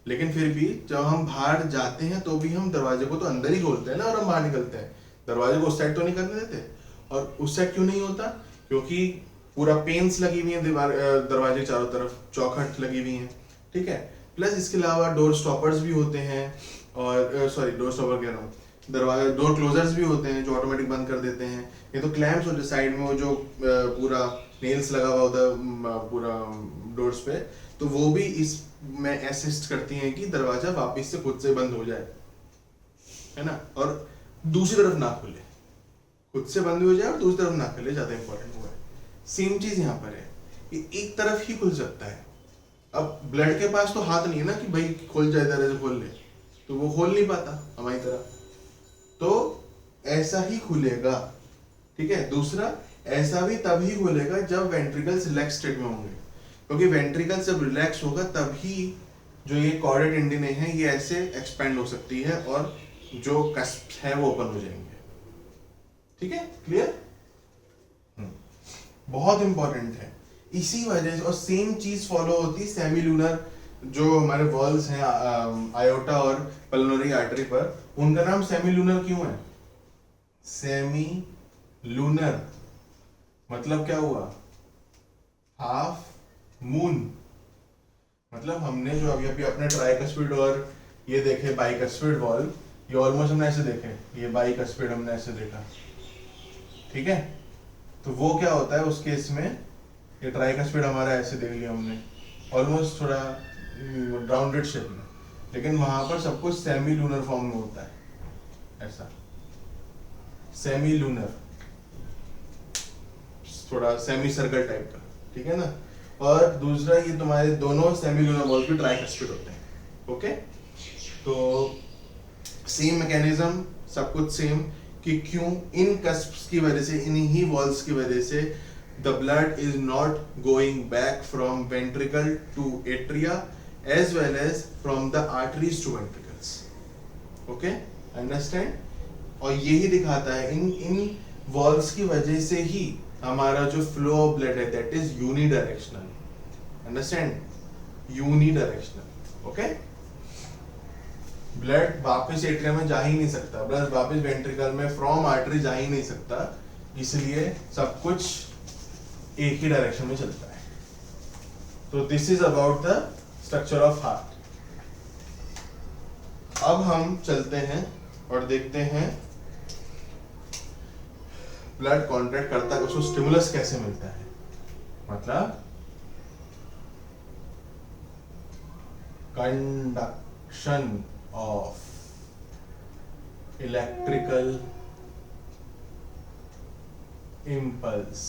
लेकिन फिर भी जब हम बाहर जाते हैं तो भी हम दरवाजे को तो अंदर ही खोलते हैं ना, और हम बाहर निकलते हैं, दरवाजे को उस साइड तो नहीं करने देते। और उस साइड क्यों नहीं होता? क्योंकि पूरा पेन्स लगी हुई है दीवार दरवाजे चारों तरफ, चौखट लगी हुई है, ठीक है। प्लस इसके अलावा डोर स्टॉपर्स भी होते हैं, और सॉरी डोर स्टॉपर कह रहा हूँ, दरवाजे डोर क्लोजर्स भी होते हैं जो ऑटोमेटिक बंद कर देते हैं। ये तो क्लैम्प्स होते हैं साइड में, वो जो पूरा नेल्स लगा हुआ होता है पूरा डोर्स पे, तो वो भी इसमें असिस्ट करती हैं कि दरवाजा वापस से खुद से बंद हो जाए, है ना। और दूसरी तरफ ना खुले, खुद से बंद हो जाए और दूसरी तरफ ना खुले, ज्यादा इंपॉर्टेंट हुआ है। सेम चीज यहाँ पर है, ये एक तरफ ही खुल सकता है। अब ब्लड के पास तो हाथ नहीं है ना कि भाई खोल जाए, इधर से खोल ले, तो वो खोल नहीं पाता हमारी तरह, तो ऐसा ही खुलेगा, ठीक है। दूसरा, ऐसा भी तभी खुलेगा जब वेंट्रिकल्स रिलैक्स स्टेट में होंगे, क्योंकि वेंट्रिकल जब रिलैक्स होगा तभी जो ये कॉर्डेड इंडिने हैं ये ऐसे एक्सपेंड हो सकती है और जो कस्प है वो ओपन हो जाएंगे, ठीक है। क्लियर? बहुत इंपॉर्टेंट है इसी वजह से। और सेम चीज फॉलो होती है सेमी लूनर जो हमारे वॉल्स हैं आयोटा और पल्मोनरी आर्टरी पर, उनका नाम सेमी लूनर क्यों है? सेमी लूनर मतलब क्या हुआ? Half moon. मतलब हमने जो अभी अभी अपने ट्राइकस्पिड और ये देखे बाइकस्पिड वॉल्व, ये ऑलमोस्ट हमने ऐसे देखे, ये बाइकस्पिड हमने ऐसे देखा, ठीक है। तो वो क्या होता है उस केस में, ये ट्राइकस्पिड हमारा ऐसे देख लिया हमने, ऑलमोस्ट थोड़ा राउंडेड शेप में, लेकिन वहां पर सब कुछ सेमी लूनर फॉर्म में होता है, ऐसा सेमी लूनर, थोड़ा सेमी सर्कल टाइप का, ठीक है ना। और दूसरा, ये तुम्हारे दोनों सेमी लूनर वॉल्स भी ट्राइकस्पिड होते हैं, ओके। तो सेम मैकेनिज्म, सब कुछ सेम, कि क्यों इन कस्प्स की वजह से, इन्हीं वॉल्स की वजह से the blood is not going back from ventricle to atria as well as from the arteries to ventricles, okay, understand। और यही दिखाता है इन वॉल्स की वजह से ही हमारा जो फ्लो ऑफ ब्लड है that is unidirectional, understand, unidirectional, okay. Blood वापस एट्रिया में जा ही नहीं सकता, ब्लड वापस वेंट्रिकल में फ्रॉम आर्टरी जा ही नहीं सकता, इसलिए सब कुछ एक ही डायरेक्शन में चलता है। तो this is about the structure of heart. अब हम चलते हैं और देखते हैं ब्लड कॉन्ट्रैक्ट करता है, उसको स्टिमुलस कैसे मिलता है, मतलब conduction of electrical impulse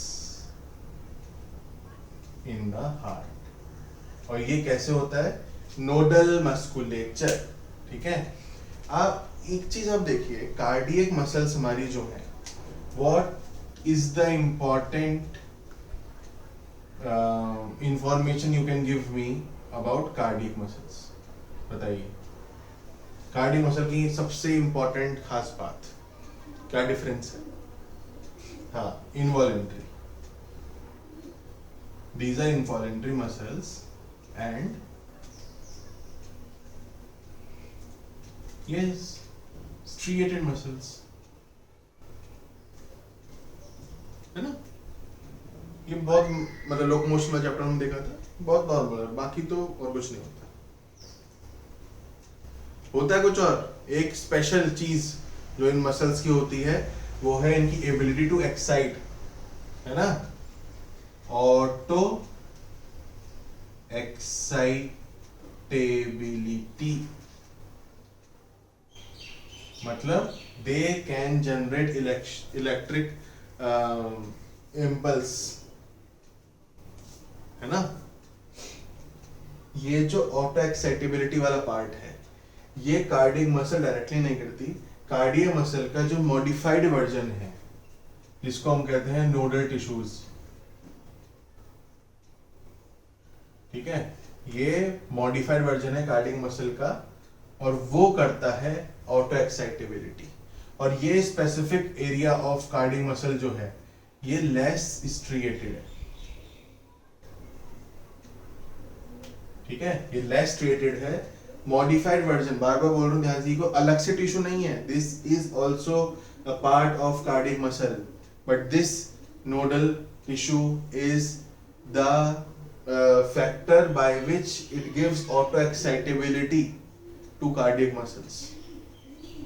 in the heart. और ये कैसे होता है? नोडल मस्कुलेचर, ठीक है। आप एक चीज आप देखिए, कार्डियक मसल्स हमारी जो है, what is the important information you can give me about cardiac muscles? बताइए, कार्डियक मसल की सबसे इंपॉर्टेंट खास बात क्या डिफरेंस है? हाँ, involuntary, these are involuntary muscles and yes, striated muscles, है ना। ये बहुत मतलब लोकोमोशन वाला चैप्टर हमने देखा था, बहुत नॉर्मल है, बाकी तो और कुछ नहीं होता। होता है कुछ और, एक स्पेशल चीज जो इन मसल्स की होती है वो है इनकी एबिलिटी टू एक्साइट, है ना, ऑटो एक्साइटेबिलिटी, मतलब they can generate electric impulse, है ना। ये जो ऑटो एक्साइटेबिलिटी वाला पार्ट है ये कार्डियक मसल डायरेक्टली नहीं करती, कार्डियक मसल का जो मॉडिफाइड वर्जन है जिसको हम कहते हैं नोडल टिश्यूज, ठीक है, ये मॉडिफाइड वर्जन है कार्डियक मसल का और वो करता है ऑटो एक्साइटेबिलिटी। और ये specific area of cardiac muscle जो है ये लेस स्ट्रिएटेड है, ठीक है, ये लेस स्ट्रिएटेड है। मॉडिफाइड वर्जन, बार बार बोल रहा हूँ ध्यान से, को अलग से टिश्यू नहीं है, this is also a part of cardiac muscle, but this nodal tissue is the factor by which it gives auto excitability to cardiac muscles,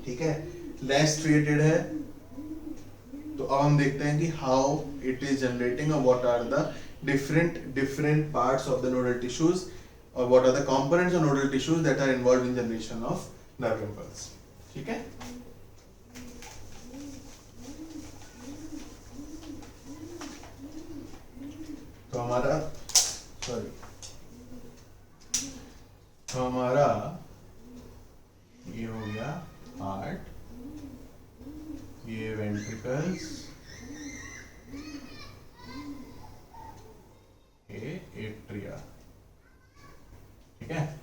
ठीक है, लेस स्ट्रिएटेड है। तो अब हम देखते हैं कि हाउ इट इज जनरेटिंग और what are the different parts of the nodal tissues, or what are the components of nodal tissues that are involved in generation of nerve impulse, ठीक है। तो हमारा ये हो गया हार्ट, ये वेंट्रिकल्स, ये एट्रिया, ठीक है।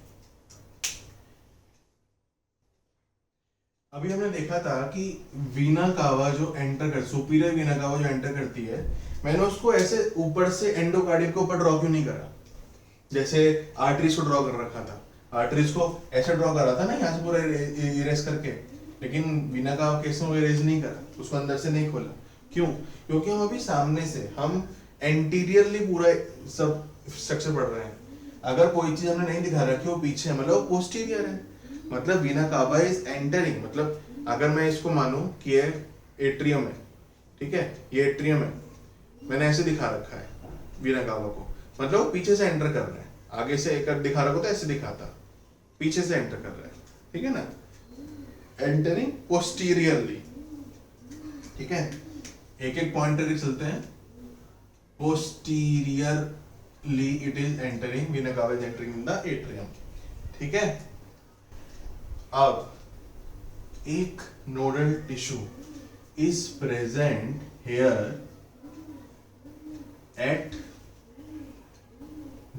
अभी हमने देखा था कि वीना कावा जो एंटर कर, सुपीरियर वीना कावा जो एंटर करती है, मैंने उसको ऐसे ऊपर से एंडोकार्डियम के ऊपर ड्रॉ क्यों नहीं करा, जैसे आर्टरीज को ड्रॉ कर रखा था, आर्टरीज को ऐसे ड्रॉ करा था ना यहाँ से पूरा इरेज करके, लेकिन वीना कावा केस में इरेज नहीं करा, उसको अंदर से नहीं खोला, क्यों? क्योंकि हम अभी सामने से हम एंटीरियरली पूरा सब स्ट्रक्चर पढ़ रहे हैं। अगर कोई चीज हमने नहीं दिखा रखी वो पीछे, मतलब पोस्टीरियर है, मतलब वीना कावा इज एंटरिंग, मतलब अगर मैं इसको मानूं कि ये एट्रियम है, ठीक है, ये एट्रियम है, मैंने ऐसे दिखा रखा है वीना कावा को, मतलब वो पीछे से एंटर कर रहा है, आगे से एक दिखा रखा होता ऐसे दिखाता, पीछे से एंटर कर रहा है, ठीक है ना, एंटरिंग पोस्टीरियरली, ठीक है। एक एक पॉइंट करके चलते हैं। posteriorly it is entering, vena cava is entering in the atrium, ठीक है। अब एक nodal tissue is present here at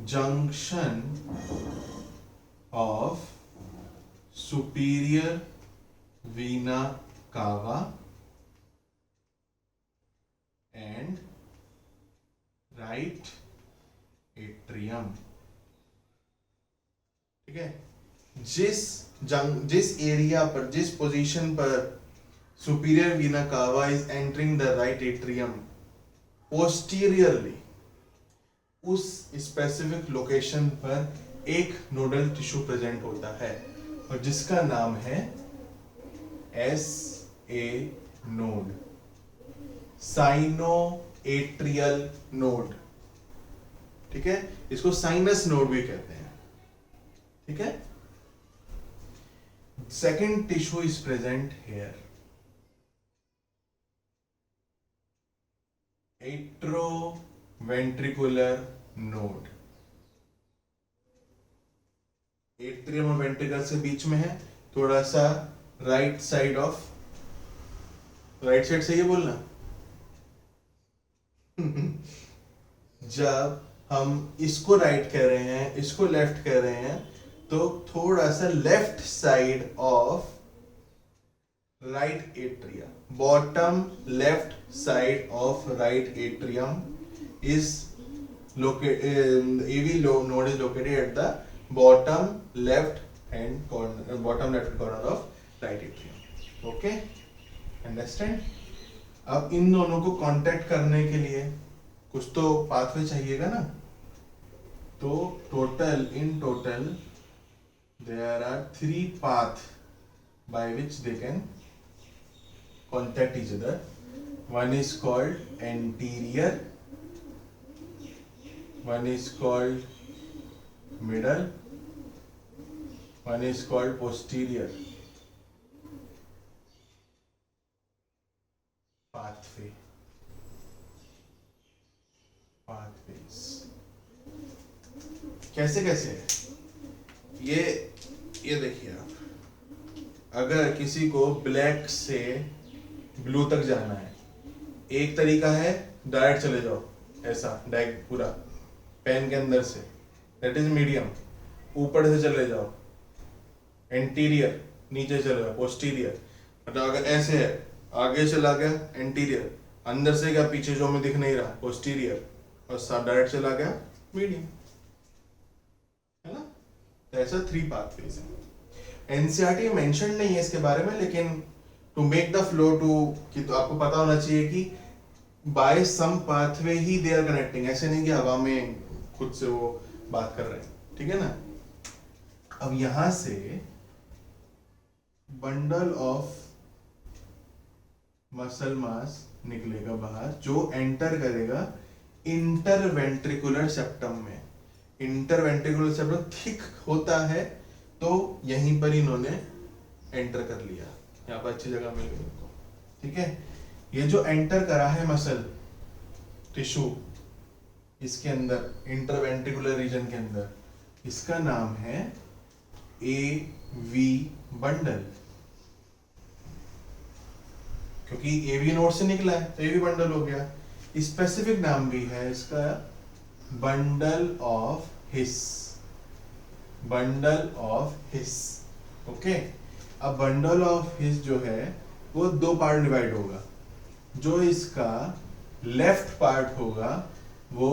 junction of superior vena cava and right atrium, ठीक है। जिस एरिया पर, जिस पोजीशन पर सुपीरियर वीना कावा is entering the right atrium, posteriorly उस स्पेसिफिक लोकेशन पर एक नोडल टिश्यू प्रेजेंट होता है और जिसका नाम है S A node, cyano atrial node, ठीक है, इसको साइनस नोड भी कहते हैं, ठीक है। Second tissue is present here, atrioventricular node, atrium और वेंट्रिकल से बीच में है, थोड़ा सा right side of, right side से ये बोलना जब हम इसको राइट कह रहे हैं, इसको लेफ्ट कह रहे हैं, तो थोड़ा सा left side of right atria, bottom left side of right atrium is located, AV node is located at the bottom left hand corner, bottom left corner of right atrium, okay, understand। अब इन दोनों को contact करने के लिए कुछ तो pathway चाहिएगा ना, तो in total there are 3 paths by which they can contact each other. One is called anterior, one is called middle, one is called posterior pathway, pathways। कैसे कैसे है ये देखिए आप, अगर किसी को ब्लैक से ब्लू तक जाना है, एक तरीका है डायरेक्ट चले जाओ, ऐसा डायरेक्ट पूरा पेन के अंदर से, दैट इज मीडियम, ऊपर से चले जाओ, एंटीरियर नीचे चला गया, पोस्टीरियर मतलब अगर ऐसे है आगे चला गया एंटीरियर, अंदर से गया पीछे जो हमें दिख नहीं रहा पोस्टीरियर, और साथ डायरेक्ट चला गया मीडियम, है ना। तो ऐसा 3 पाथवेज है। एनसीईआरटी मेंशन नहीं है इसके बारे में, लेकिन to make the flow to कि तो आपको पता होना चाहिए कि बाय सम पाथवे ही दे आर कनेक्टिंग, ऐसे नहीं कि हवा में खुद से वो बात कर रहे हैं, ठीक है ना। अब यहां से बंडल ऑफ मसल मास निकलेगा बाहर, जो एंटर करेगा इंटरवेंट्रिकुलर सेप्टम में। इंटरवेंट्रिकुलर सेप्टम थिक होता है, तो यहीं पर इन्होंने एंटर कर लिया, यहाँ पर अच्छी जगह मिल गई इनको, ठीक है। ये जो एंटर करा है मसल टिश्यू इसके अंदर इंटरवेंट्रिकुलर रीजन के अंदर, इसका नाम है एवी बंडल, क्योंकि एवी नोड से निकला है तो एवी बंडल हो गया। स्पेसिफिक नाम भी है इसका bundle of his, bundle of his, okay. अब बंडल ऑफ हिस जो है वो 2 पार्ट डिवाइड होगा। जो इसका लेफ्ट पार्ट होगा वो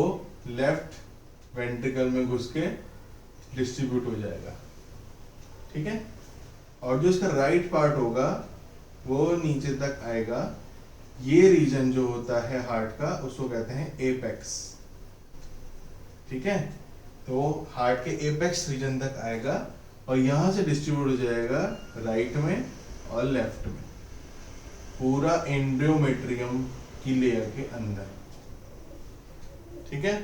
लेफ्ट वेंट्रिकल में घुस के डिस्ट्रीब्यूट हो जाएगा, ठीक है। और जो इसका राइट पार्ट होगा वो नीचे तक आएगा। ये रीजन जो होता है हार्ट का उसको कहते हैं एपेक्स, ठीक है। तो हार्ट के एपेक्स रीजन तक आएगा और यहां से डिस्ट्रीब्यूट हो जाएगा राइट में और लेफ्ट में, पूरा एंडोमेट्रियम की लेयर के अंदर, ठीक है।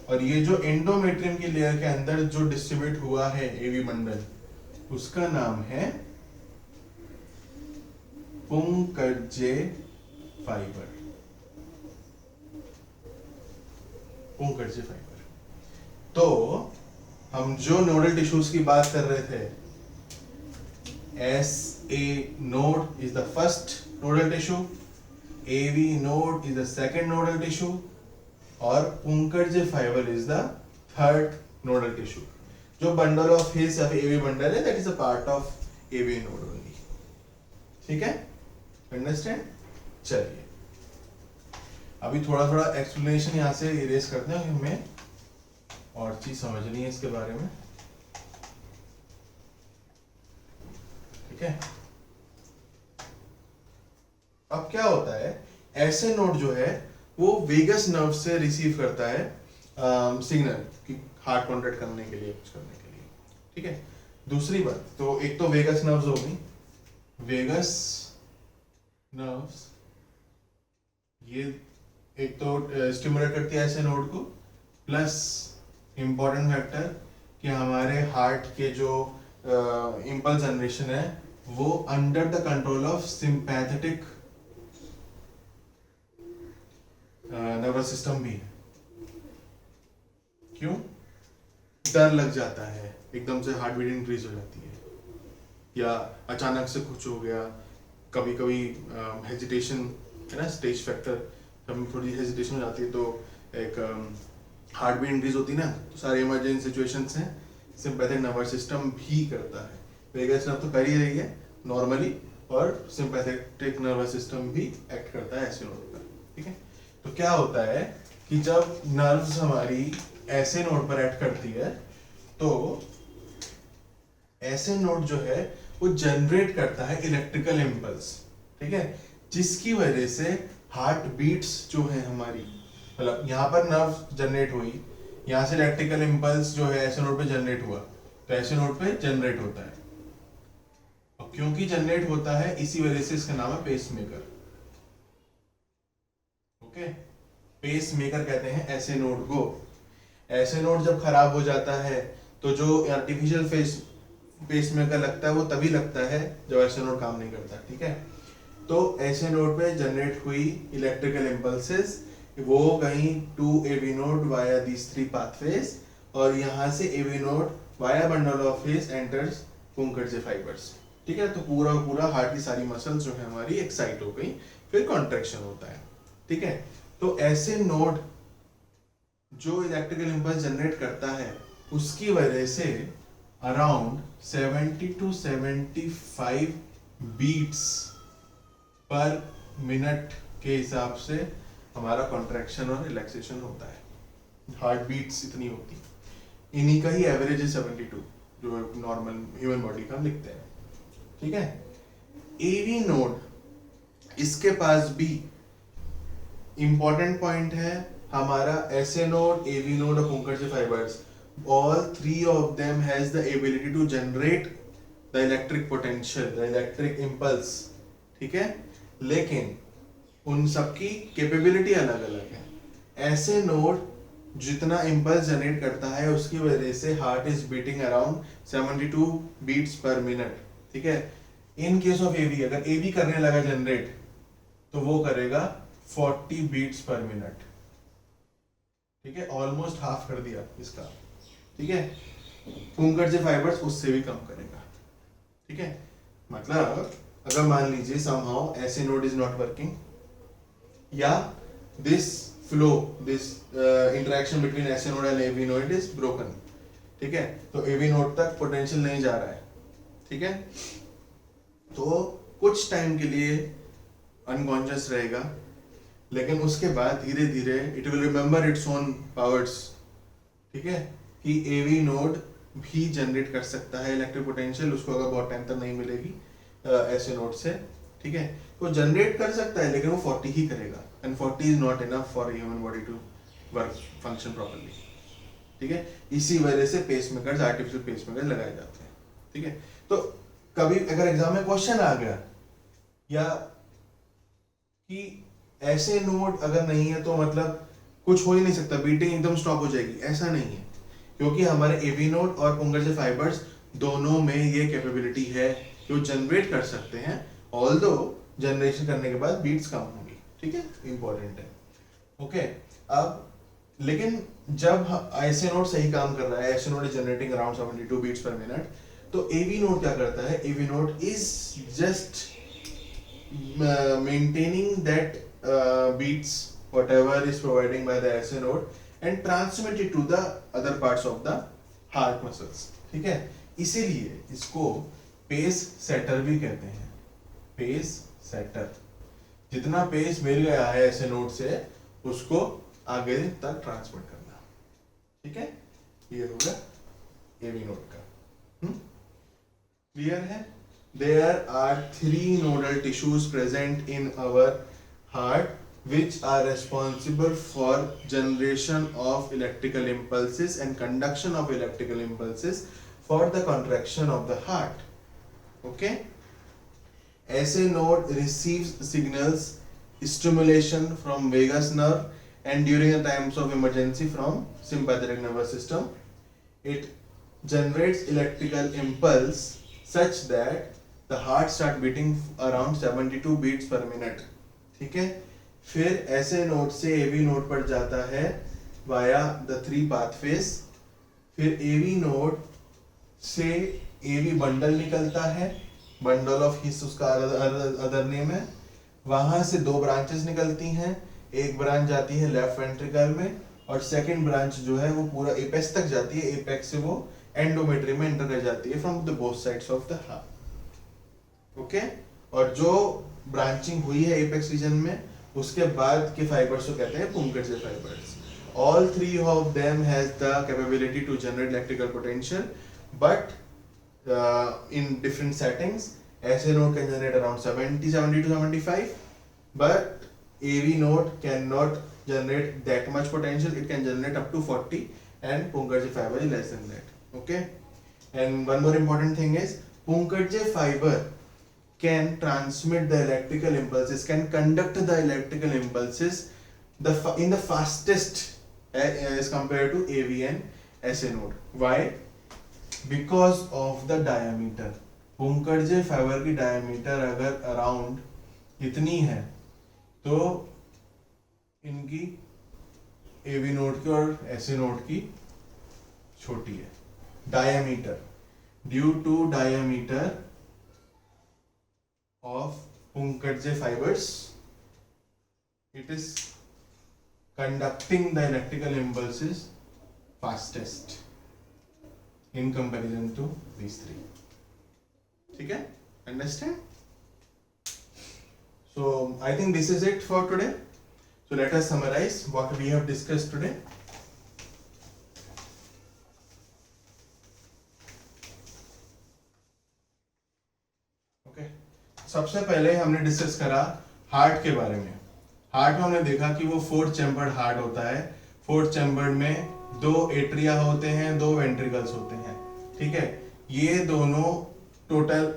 और ये जो एंडोमेट्रियम की लेयर के अंदर जो डिस्ट्रीब्यूट हुआ है एवी बंडल, उसका नाम है पुंकजे फाइबर, पुंकजे फाइबर। तो हम जो नोडल टिश्यूज की बात कर रहे थे, S A node is the first nodal tissue, AV node is the second nodal tissue, और Purkinje fibre is the third nodal tissue. जो बंडल ऑफ हिस या एवी बंडल है, that is a part of AV node only, ठीक है, understand. चलिए अभी थोड़ा थोड़ा एक्सप्लेनेशन यहां से इरेज करते हैं, हमें और चीज समझनी है इसके बारे में, ठीक है। अब क्या होता है, ऐसे नोड जो है वो वेगस नर्व से रिसीव करता है सिग्नल कि हार्ट कॉन्ट्रैक्ट करने के लिए, कुछ करने के लिए, ठीक है। दूसरी बात, तो एक तो वेगस नर्व्स हो गई, वेगस नर्व्स ये एक तो स्टिमुलेट करती है ऐसे नोड को, प्लस इंपॉर्टेंट फैक्टर कि हमारे हार्ट के जो इम्पल्स जनरेशन है वो under the control of sympathetic nervous system भी है। क्यों? डर लग जाता है, एकदम से हार्ट बीट इंक्रीज हो जाती है, या अचानक से कुछ हो गया, कभी कभी हेजिटेशन है ना, स्टेज फैक्टर, कभी थोड़ी हेजिटेशन हो जाती है तो एक हार्ट बीट इंक्रीज होती है ना, तो सारे इमरजेंसी सिचुएशंस हैं, सिंपैथिक नर्वस सिस्टम भी करता है। वेगस नर्व तो कर ही रही है नॉर्मली, और सिंपैथिक नर्वस सिस्टम भी एक्ट करता है ऐसे नोड पर, ठीक है। तो क्या होता है कि जब नर्व्स हमारी ऐसे नोड पर एक्ट करती है तो ऐसे नोड जो है वो जनरेट करता है इलेक्ट्रिकल इम्पल्स, ठीक है, जिसकी वजह से हार्ट बीट्स जो है हमारी, मतलब यहाँ पर नर्व जनरेट हुई, यहाँ से इलेक्ट्रिकल इम्पल्स जो है ऐसे नोड पे जनरेट हुआ, तो ऐसे नोड पे जनरेट होता है, और क्योंकि जनरेट होता है इसी वजह से इसका नाम है पेसमेकर, ओके। पेसमेकर कहते हैं ऐसे नोड को। ऐसे नोड जब खराब हो जाता है तो जो आर्टिफिशियल पेसमेकर लगता है वो तभी लगता है जब ऐसे नोड काम नहीं करता, ठीक है। तो ऐसे नोड पे जनरेट हुई इलेक्ट्रिकल इम्पल्सेस, वो कहीं to AV node via these 3 pathways, और यहाँ से AV node via bundle of His enters Purkinje fibres, ठीक है। तो पूरा पूरा हार्ट की सारी मसल्स जो है हमारी एक्साइट हो गई, फिर कॉन्ट्रैक्शन होता है, ठीक है। तो ऐसे नोड जो इलेक्ट्रिकल इम्पल्स जनरेट करता है उसकी वजह से around 70 to 75 beats per minute के हिसाब से हमारा कॉन्ट्रैक्शन और रिलैक्सेशन होता है. हार्ट बीट्स इतनी होती, इन्हीं का ही एवरेज है 72 जो नॉर्मल ह्यूमन बॉडी का हम लिखते हैं. ठीक है. एवी नोड, इसके पास भी इंपॉर्टेंट पॉइंट है हमारा एसए नोड, एवी नोड और पुंकर्जे fibres. All three of them has the ability to generate the electric potential, the electric impulse. ठीक है. लेकिन उन सबकी कैपेबिलिटी अलग अलग है. ऐसे नोड जितना इम्पल्स जनरेट करता है उसकी वजह से heart is beating around 72 beats per minute. ठीक है. इन केस ऑफ एवी, अगर एवी करने लगा जनरेट तो वो करेगा 40 बीट्स पर मिनट. ठीक है. ऑलमोस्ट हाफ कर दिया इसका. ठीक है. पुंकर्जे फाइबर्स उससे भी कम करेगा. ठीक है. मतलब अगर मान लीजिए somehow SA node is not working या this flow, this interaction between SA node and AV node is broken. ठीक है. तो एवी नोड तक पोटेंशियल नहीं जा रहा है. ठीक है. तो कुछ टाइम के लिए अनकॉन्शियस रहेगा, लेकिन उसके बाद धीरे धीरे it will remember its own powers. ठीक है. कि एवी नोड भी जनरेट कर सकता है इलेक्ट्रिक पोटेंशियल, उसको अगर बहुत टाइम तक नहीं मिलेगी ऐसे नोड से. ठीक है. तो जनरेट कर सकता है लेकिन वो 40 ही करेगा, and 40 is not enough for human body to work function properly. ठीक है. इसी वजह से पेसमेकर्स, आर्टिफिशियल पेसमेकर्स लगाए जाते हैं. ठीक है. तो कभी अगर एग्जाम में क्वेश्चन आ गया या कि ऐसे नोड अगर नहीं है तो मतलब कुछ हो ही नहीं सकता, बीटिंग एकदम स्टॉप हो जाएगी, ऐसा नहीं है. क्योंकि हमारे एवी नोड और पुंकर्जे फाइबर्स दोनों में ये कैपेबिलिटी है कि वो जनरेट कर सकते हैं, ऑल्दो जनरेशन करने के बाद बीट्स कम होंगी. ठीक है. इंपॉर्टेंट है. ओके. अब लेकिन जब ऐसे नोड सही काम कर रहा है, ऐसे node is generating around 72 beats per minute, तो एवी नोड क्या करता है? AV node is just maintaining that beats whatever is providing by the SA node and transmit it to the other parts of the heart muscles. ठीक है. इसीलिए इसको pace shutter भी कहते हैं. पेस सेटर, जितना पेस मिल गया है ऐसे नोड से उसको आगे तक ट्रांसमिट करना. ठीक है. ये होगा एवी नोड का. क्लियर है. There are 3 nodal tissues present in our heart which are responsible for generation of electrical impulses and conduction of electrical impulses for the contraction of the heart. Okay? SA node receives signals stimulation from vagus nerve and during the times of emergency from sympathetic nervous system. It generates electrical impulse such that the heart start beating around 72 beats per minute. ठीक है. फिर ऐसे node से AV node पर जाता है via the 3 pathways. फिर एवी node से एवी बंडल निकलता है, बंडल ऑफ हिस उसका अदर नेम है. वहां से 2 ब्रांचेस निकलती हैं. एक ब्रांच जाती है लेफ्ट वेंट्रिकल में और सेकंड ब्रांच जो है वो पूरा एपेक्स तक जाती है. एपेक्स से वो एंडोमेट्रियम में एंटर कर जाती है from the both sides of the heart. Okay. और जो ब्रांचिंग हुई है एपेक्स रीजन में उसके बाद के फाइबर्स को कहते हैं पुंकर्जे fibres. All 3 of them has the capability to generate electrical potential, but in different settings. SA node can generate around 70 to 75, but AV node cannot generate that much potential. It can generate up to 40, and Purkinje fiber is less than that. Okay. And one more important thing is Purkinje fiber can transmit the electrical impulses, can conduct the electrical impulses in the fastest as compared to AV and SA node. Why? Because of the diameter. Purkinje fiber की diameter अगर around इतनी है तो इनकी AV node की और SA node की छोटी है. Diameter, due to diameter of Purkinje fibers, it is conducting the electrical impulses fastest. in comparison to these three. ठीक है? Understand? So I think this is it for today. So let us summarize what we have discussed today. सबसे पहले हमने discuss करा heart के बारे में। Heart में हमने देखा कि वो 4 चैम्बर्ड हार्ट होता है। 4 चैम्बर्ड में 2 एट्रिया होते हैं, 2 वेंट्रिकल्स होते हैं। ठीक है, ये दोनों टोटल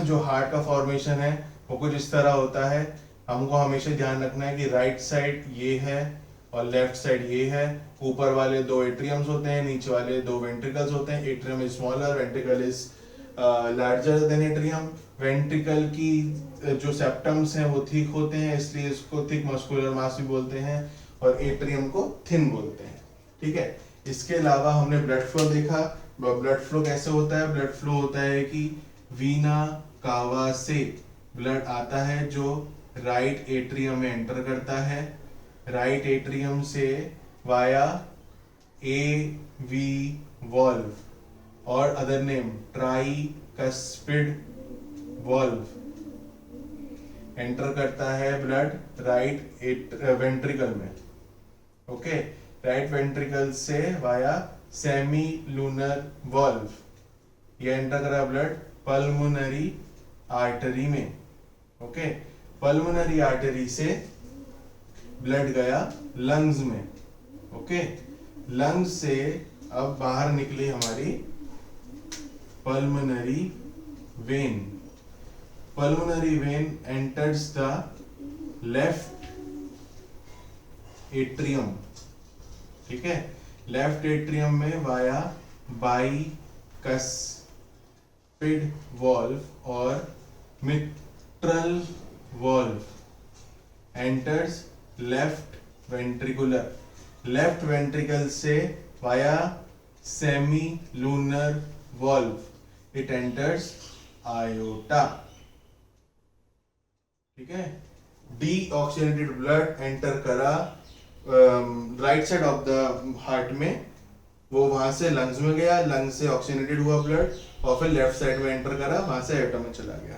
जो हार्ट का फॉर्मेशन है वो कुछ इस तरह होता है। हमको हमेशा ध्यान रखना है कि राइट साइड ये है और लेफ्ट साइड ये है। ऊपर वाले 2 एट्रियम्स होते हैं, नीचे वाले 2 वेंट्रिकल्स होते हैं। Atrium is smaller, ventricle is larger than atrium. Ventricle की जो सेप्टम्स हैं वो थिक होते हैं, इसलिए इसको थिक मस्कुलर मास भी बोलते हैं, और एट्रियम को थिन बोलते हैं। ठीक है, इसके अलावा हमने ब्लड फ्लो देखा। ब्लड फ्लो कैसे होता है? ब्लड फ्लो होता है कि वीना कावा से ब्लड आता है जो राइट एट्रियम में एंटर करता है। राइट एट्रियम से वाया ए वी वॉल्व और other name tricuspid valve enter करता है ब्लड राइट वेंट्रिकल में। ओके, राइट वेंट्रिकल से वाया सेमी लूनर वॉल्व ये एंटर करा ब्लड पल्मोनरी आर्टरी में। ओके, पल्मोनरी आर्टरी से ब्लड गया लंग्स में। ओके, लंग्स से अब बाहर निकली हमारी pulmonary vein. Pulmonary vein enters the left atrium. ठीक है, लेफ्ट एट्रियम में वाया बाइकस्पिड वॉल्व और mitral valve enters left ventricular. Left ventricle से via semilunar valve it enters aorta. ठीक है, डीऑक्सीजनेटेड ब्लड एंटर करा right side of the heart में, वो वहां से लंग्स में गया, लंग्स से ऑक्सीजनेटेड हुआ ब्लड और फिर लेफ्ट साइड में एंटर करा, वहां से एटम में चला गया।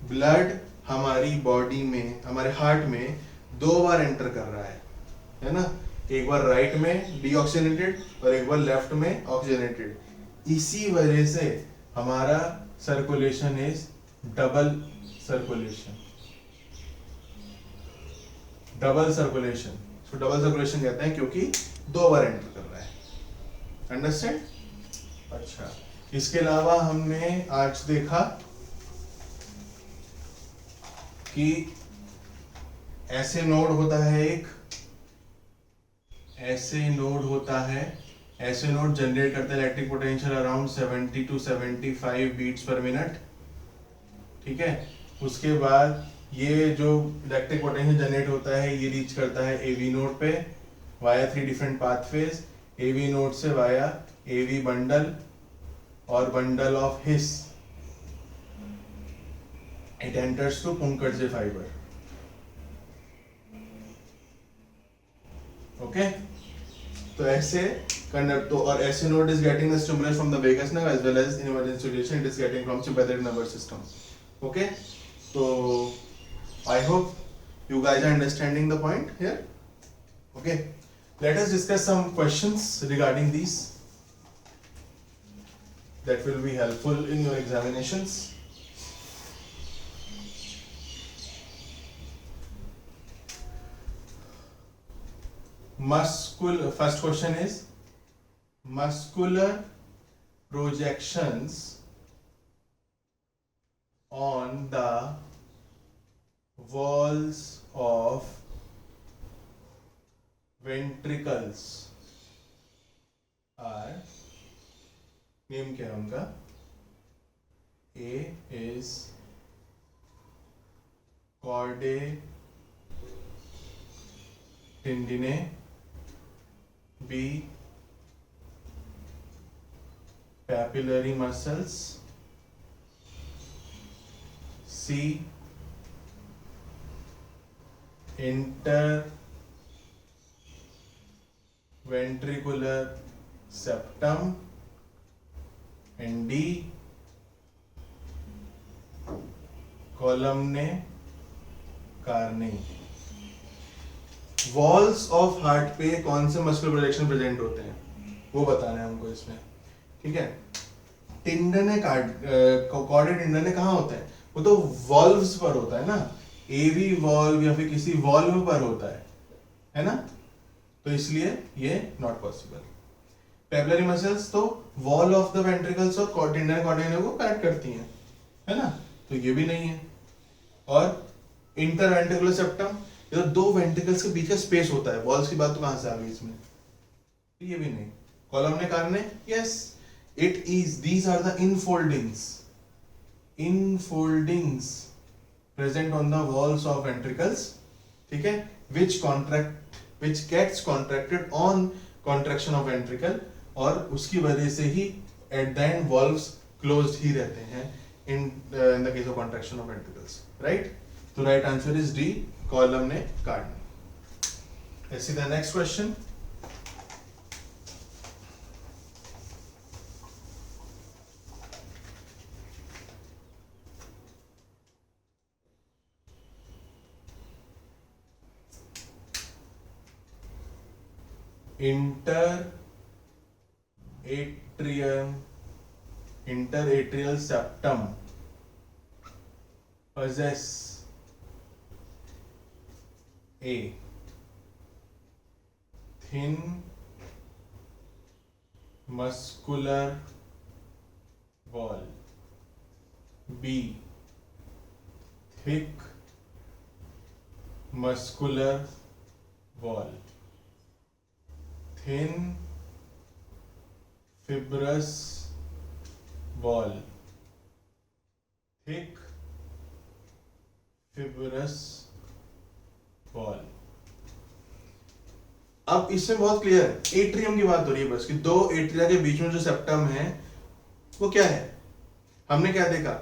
ब्लड हमारी बॉडी में, हमारे हार्ट में 2 बार एंटर कर रहा है ना? एक बार राइट में डीऑक्सीजनेटेड और एक बार लेफ्ट में ऑक्सीजनेटेड। इसी वजह से हमारा circulation is double circulation. Double circulation, तो डबल सर्कुलेशन कहते हैं क्योंकि 2 बार एंटर कर रहा है। अंडरस्टैंड? अच्छा, इसके अलावा हमने आज देखा कि ऐसे नोड होता है एक, ऐसे नोड होता है, ऐसे नोड जनरेट करता है electric potential around 70 to 75 beats per minute. ठीक है, उसके बाद ये जो इलेक्ट्रिक पोटेंशियल जनरेट होता है ये रीच करता है एवी नोड पे via 3 different pathways. AV node से वाया एवी बंडल और bundle of His it enters to Purkinje fibre. Okay, तो ऐसे कंडक्ट तो, और SA node is getting the stimulus from the vagus nerve as well as in emergency situation it is getting from sympathetic nervous system. Okay, so I hope you guys are understanding the point here. Okay, let us discuss some questions regarding these that will be helpful in your examinations. First question is muscular projections on the walls of ventricles are, name क्या है उनका? A is chordae tendineae, B papillary muscles, C interventricular septum, and D columnae carneae. Walls of heart पे कौन से muscular projection present होते हैं वो बताना है हमको इसमें, ठीक है। टिंडने कॉर्डेड टिंडने कहाँ होते हैं, वो तो वॉल्व्स पर होता है ना, एवी वॉल्व या फिर किसी वॉल्व पर होता है ना, तो इसलिए ये नॉट पॉसिबल। पेपलरी मसल्स तो वॉल ऑफ द वेंट्रिकल्स और टिंडन कॉर्डिनेटर को कनेक्ट करती हैं, है ना, तो ये भी नहीं है। और इंटरवेंट्रिकुलर सेप्टम, ये तो दो वेंट्रिकल्स के बीच का स्पेस होता है, वॉल्स की बात तो कहां से आ गई इसमें, तो ये भी नहीं। Columnae carneae, yes it is, these are the infoldings present on the walls of ventricles, ठीक है, which gets contracted on contraction of ventricle, और उसकी वजह से ही at the end valves closed ही रहते हैं in the case of contraction of ventricles, right? तो right answer is D, column ने Carney. Let's see the next question. Interatrial septum possess A, thin muscular wall, B, thick muscular wall, thin fibrous wall, thick fibrous wall। अब इसमें बहुत clear है, atrium की बात हो रही है बस कि दो एट्रिया के बीच में जो सेप्टम है वो क्या है, हमने क्या देखा,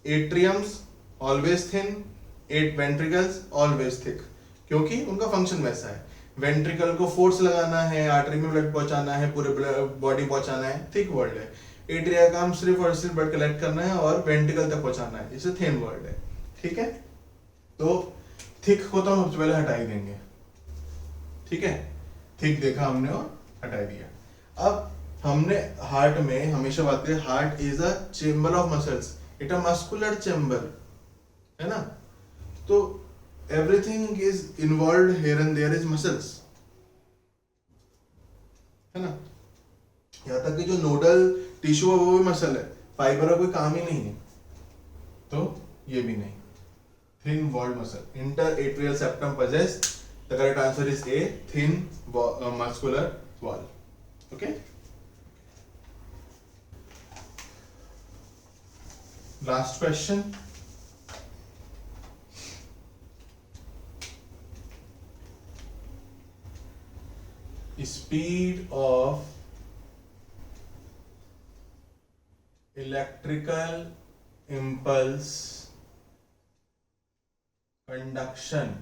atriums always thin, at ventricles always thick, क्योंकि उनका फंक्शन वैसा है, वेंट्रिकल को फोर्स लगाना है, आर्टरी में ब्लड पहुंचाना है, पूरे बॉडी पहुंचाना है, थिक वर्ल्ड है। एट्रिया का काम सिर्फ और सिर्फ ब्लड कलेक्ट करना है और वेंट्रिकल तक पहुंचाना है, इसे थिन वर्ल्ड है, ठीक है। तो थिक को तो हम सबसे पहले हटा ही देंगे, ठीक है, थिक देखा हमने और हटा दिया। अब हमने हार्ट में हमेशा बात करें, heart is a chamber of muscles, it a muscular chamber, है ना, तो everything is involved here and there is muscles, है ना, यहाँ तक कि जो नोडल टिश्यू है वो भी मसल है, फाइबर का कोई काम ही नहीं है, तो ये भी नहीं, thin walled muscle, interatrial septum possess, the correct answer is A, thin muscular wall, okay। Last question, speed of electrical impulse conduction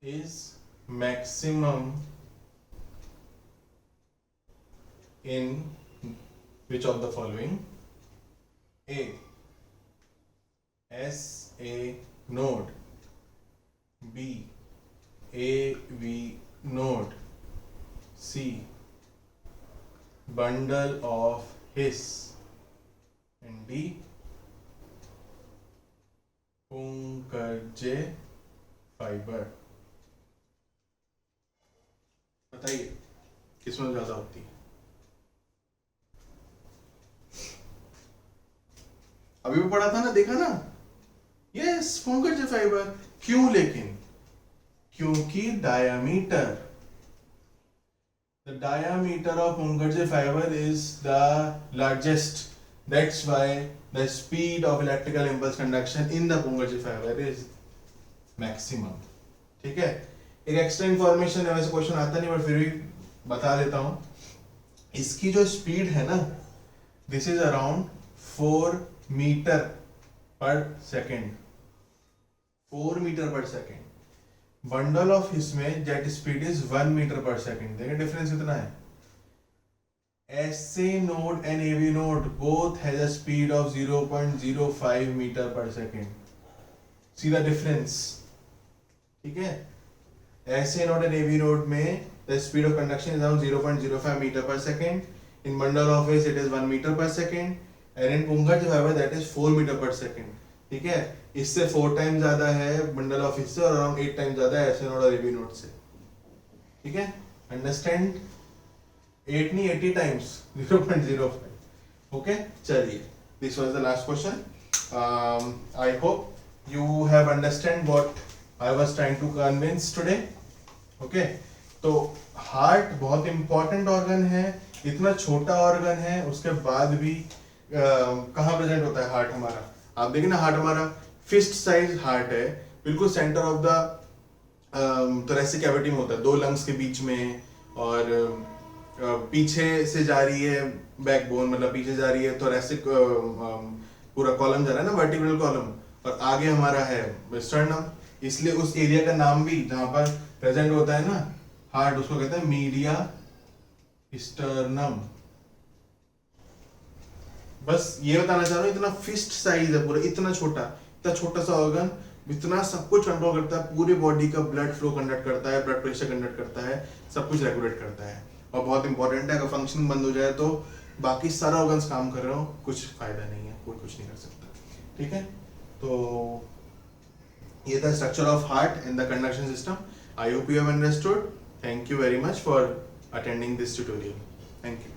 is maximum in which of the following? A, SA node, B, AV node, C, bundle of His, and D, Purkinje fiber। बताइए किसमें ज्यादा होती है? अभी भी पढ़ा था ना, देखा ना, यस पुंकेजे फाइबर। क्यों लेकिन? क्योंकि diameter, the diameter of Purkinje fiber is the largest, that's why the speed of electrical impulse conduction in the Purkinje fiber is maximum, ठीक है। एक एक्स्ट्रा इंफॉर्मेशन है, वैसे क्वेश्चन आता नहीं पर फिर भी बता देता हूं, इसकी जो स्पीड है ना, दिस इज अराउंड 4 मीटर पर सेकेंड, 4 मीटर पर सेकेंड। बंडल ऑफ इसमें जेट स्पीड इज 1 मीटर पर सेकेंड, देखिए डिफरेंस कितना है। SA node and AV node both has a speed of 0.05 meter per second. See the difference? ठीक है? SA node and AV node में the speed of conduction is around 0.05 meter per second. In bundle of waves it is 1 meter per second. And in Punga जो है that is 4 meter per second. ठीक है? इससे 4 times ज़्यादा है bundle of waves से और around 8 times ज़्यादा है SA node और AV node से. ठीक है? Understand? 8 नहीं 80 times 0.05. Okay, चलिए. This was the last question. I hope you have understand what I was trying to convince today. Okay, तो हार्ट बहुत इंपॉर्टेंट ऑर्गन है, इतना छोटा ऑर्गन है, उसके बाद भी कहाँ प्रेजेंट होता है हार्ट हमारा? आप देखिए ना, हार्ट हमारा फिस्ट साइज हार्ट है, बिल्कुल centre of the thoracic cavity में होता है, 2 लंग्स के बीच में, और पीछे से जा रही है बैकबोन, मतलब पीछे जा रही है थोरेसिक पूरा कॉलम जा रहा है ना, वर्टिब्रल कॉलम, और आगे हमारा है स्टर्नम. इसलिए उस एरिया का नाम भी जहां पर प्रेजेंट होता है ना हार्ट, उसको कहते हैं मीडिया स्टर्नम. बस ये बताना चाह रहा हूँ, इतना फिस्ट साइज है पूरा, इतना छोटा सा ऑर्गन इतना सब कुछ कंट्रोल करता है, पूरे बॉडी का ब्लड फ्लो कंडक्ट करता है, ब्लड प्रेशर कंडक्ट करता है, सब कुछ रेगुलेट करता है, और बहुत इंपॉर्टेंट है. अगर फंक्शन बंद हो जाए तो बाकी सारा ऑर्गन्स काम कर रहे हो, कुछ फायदा नहीं है, कोई कुछ नहीं कर सकता. ठीक है, तो ये था structure of heart and the conduction system. I hope you have understood. Thank you very much for attending this tutorial. Thank you.